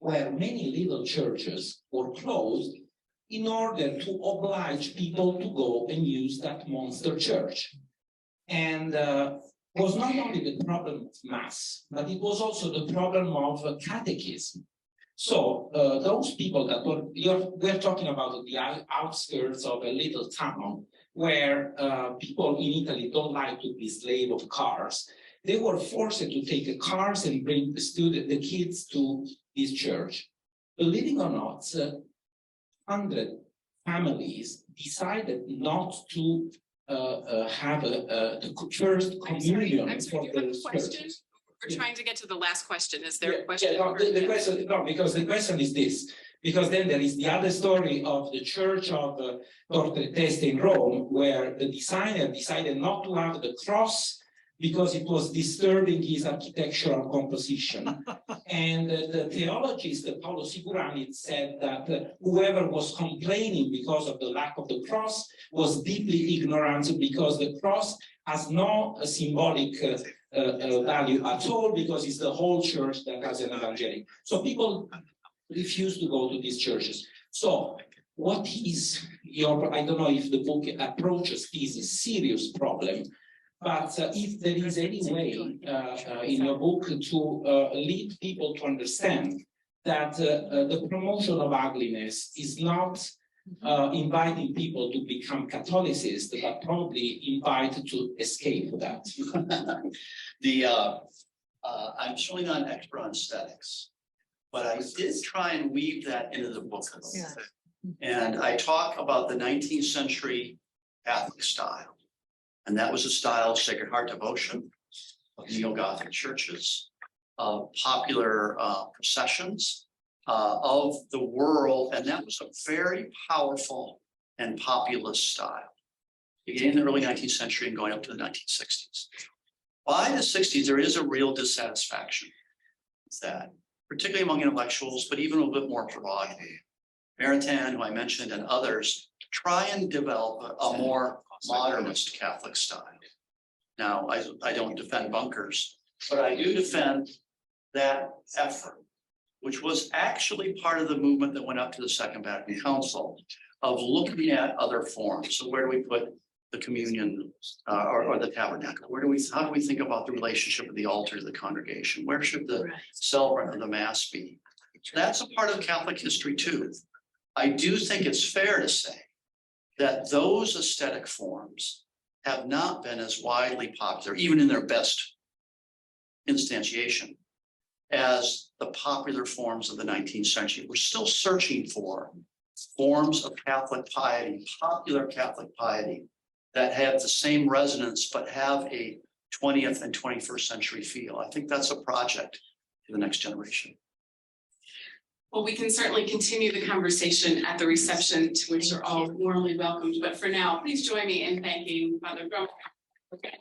where many little churches were closed in order to oblige people to go and use that monster church. And was not only the problem of Mass, but it was also the problem of catechism. So those people that we're talking about the outskirts of a little town, where people in Italy don't like to be slave of cars. They were forced to take the cars and bring the kids to this church. Believing or not, 100 families decided not to have the first communion for the church. We're trying to get to the last question. Is there a question? Yeah, no, because the question is this. Because then there is the other story of the church of Notre in Rome, where the designer decided not to have the cross because it was disturbing his architectural composition. And the theologist, Paolo Sicurani, said that whoever was complaining because of the lack of the cross was deeply ignorant, because the cross has no symbolic value at all, because it's the whole church that has an evangelic. So people refuse to go to these churches. So what is your, I don't know if the book approaches this serious problem, but if there is any way in your book to lead people to understand that the promotion of ugliness is not inviting people to become Catholicists, but probably invited to escape that. I'm certainly not an expert on aesthetics, but I did try and weave that into the book. Yeah. And I talk about the 19th century Catholic style. And that was a style of Sacred Heart devotion, of neo-Gothic churches, of popular processions, of the world. And that was a very powerful and populist style, beginning in the early 19th century and going up to the 1960s. By the 60s, there is a real dissatisfaction with that, particularly among intellectuals, but even a little bit more broadly. Maritain, who I mentioned, and others try and develop a more modernist Catholic style. Now, I don't defend bunkers, but I do defend that effort, which was actually part of the movement that went up to the Second Vatican Council, of looking at other forms. So where do we put the communion or the tabernacle? How do we think about the relationship of the altar to the congregation? Where should the celebrant of the mass be? That's a part of Catholic history too. I do think it's fair to say that those aesthetic forms have not been as widely popular, even in their best instantiation, as the popular forms of the 19th century. We're still searching for forms of Catholic piety, popular Catholic piety, that have the same resonance but have a 20th and 21st century feel. I think that's a project for the next generation. Well, we can certainly continue the conversation at the reception, to which you're all warmly welcomed. But for now, please join me in thanking Father Provost. Okay.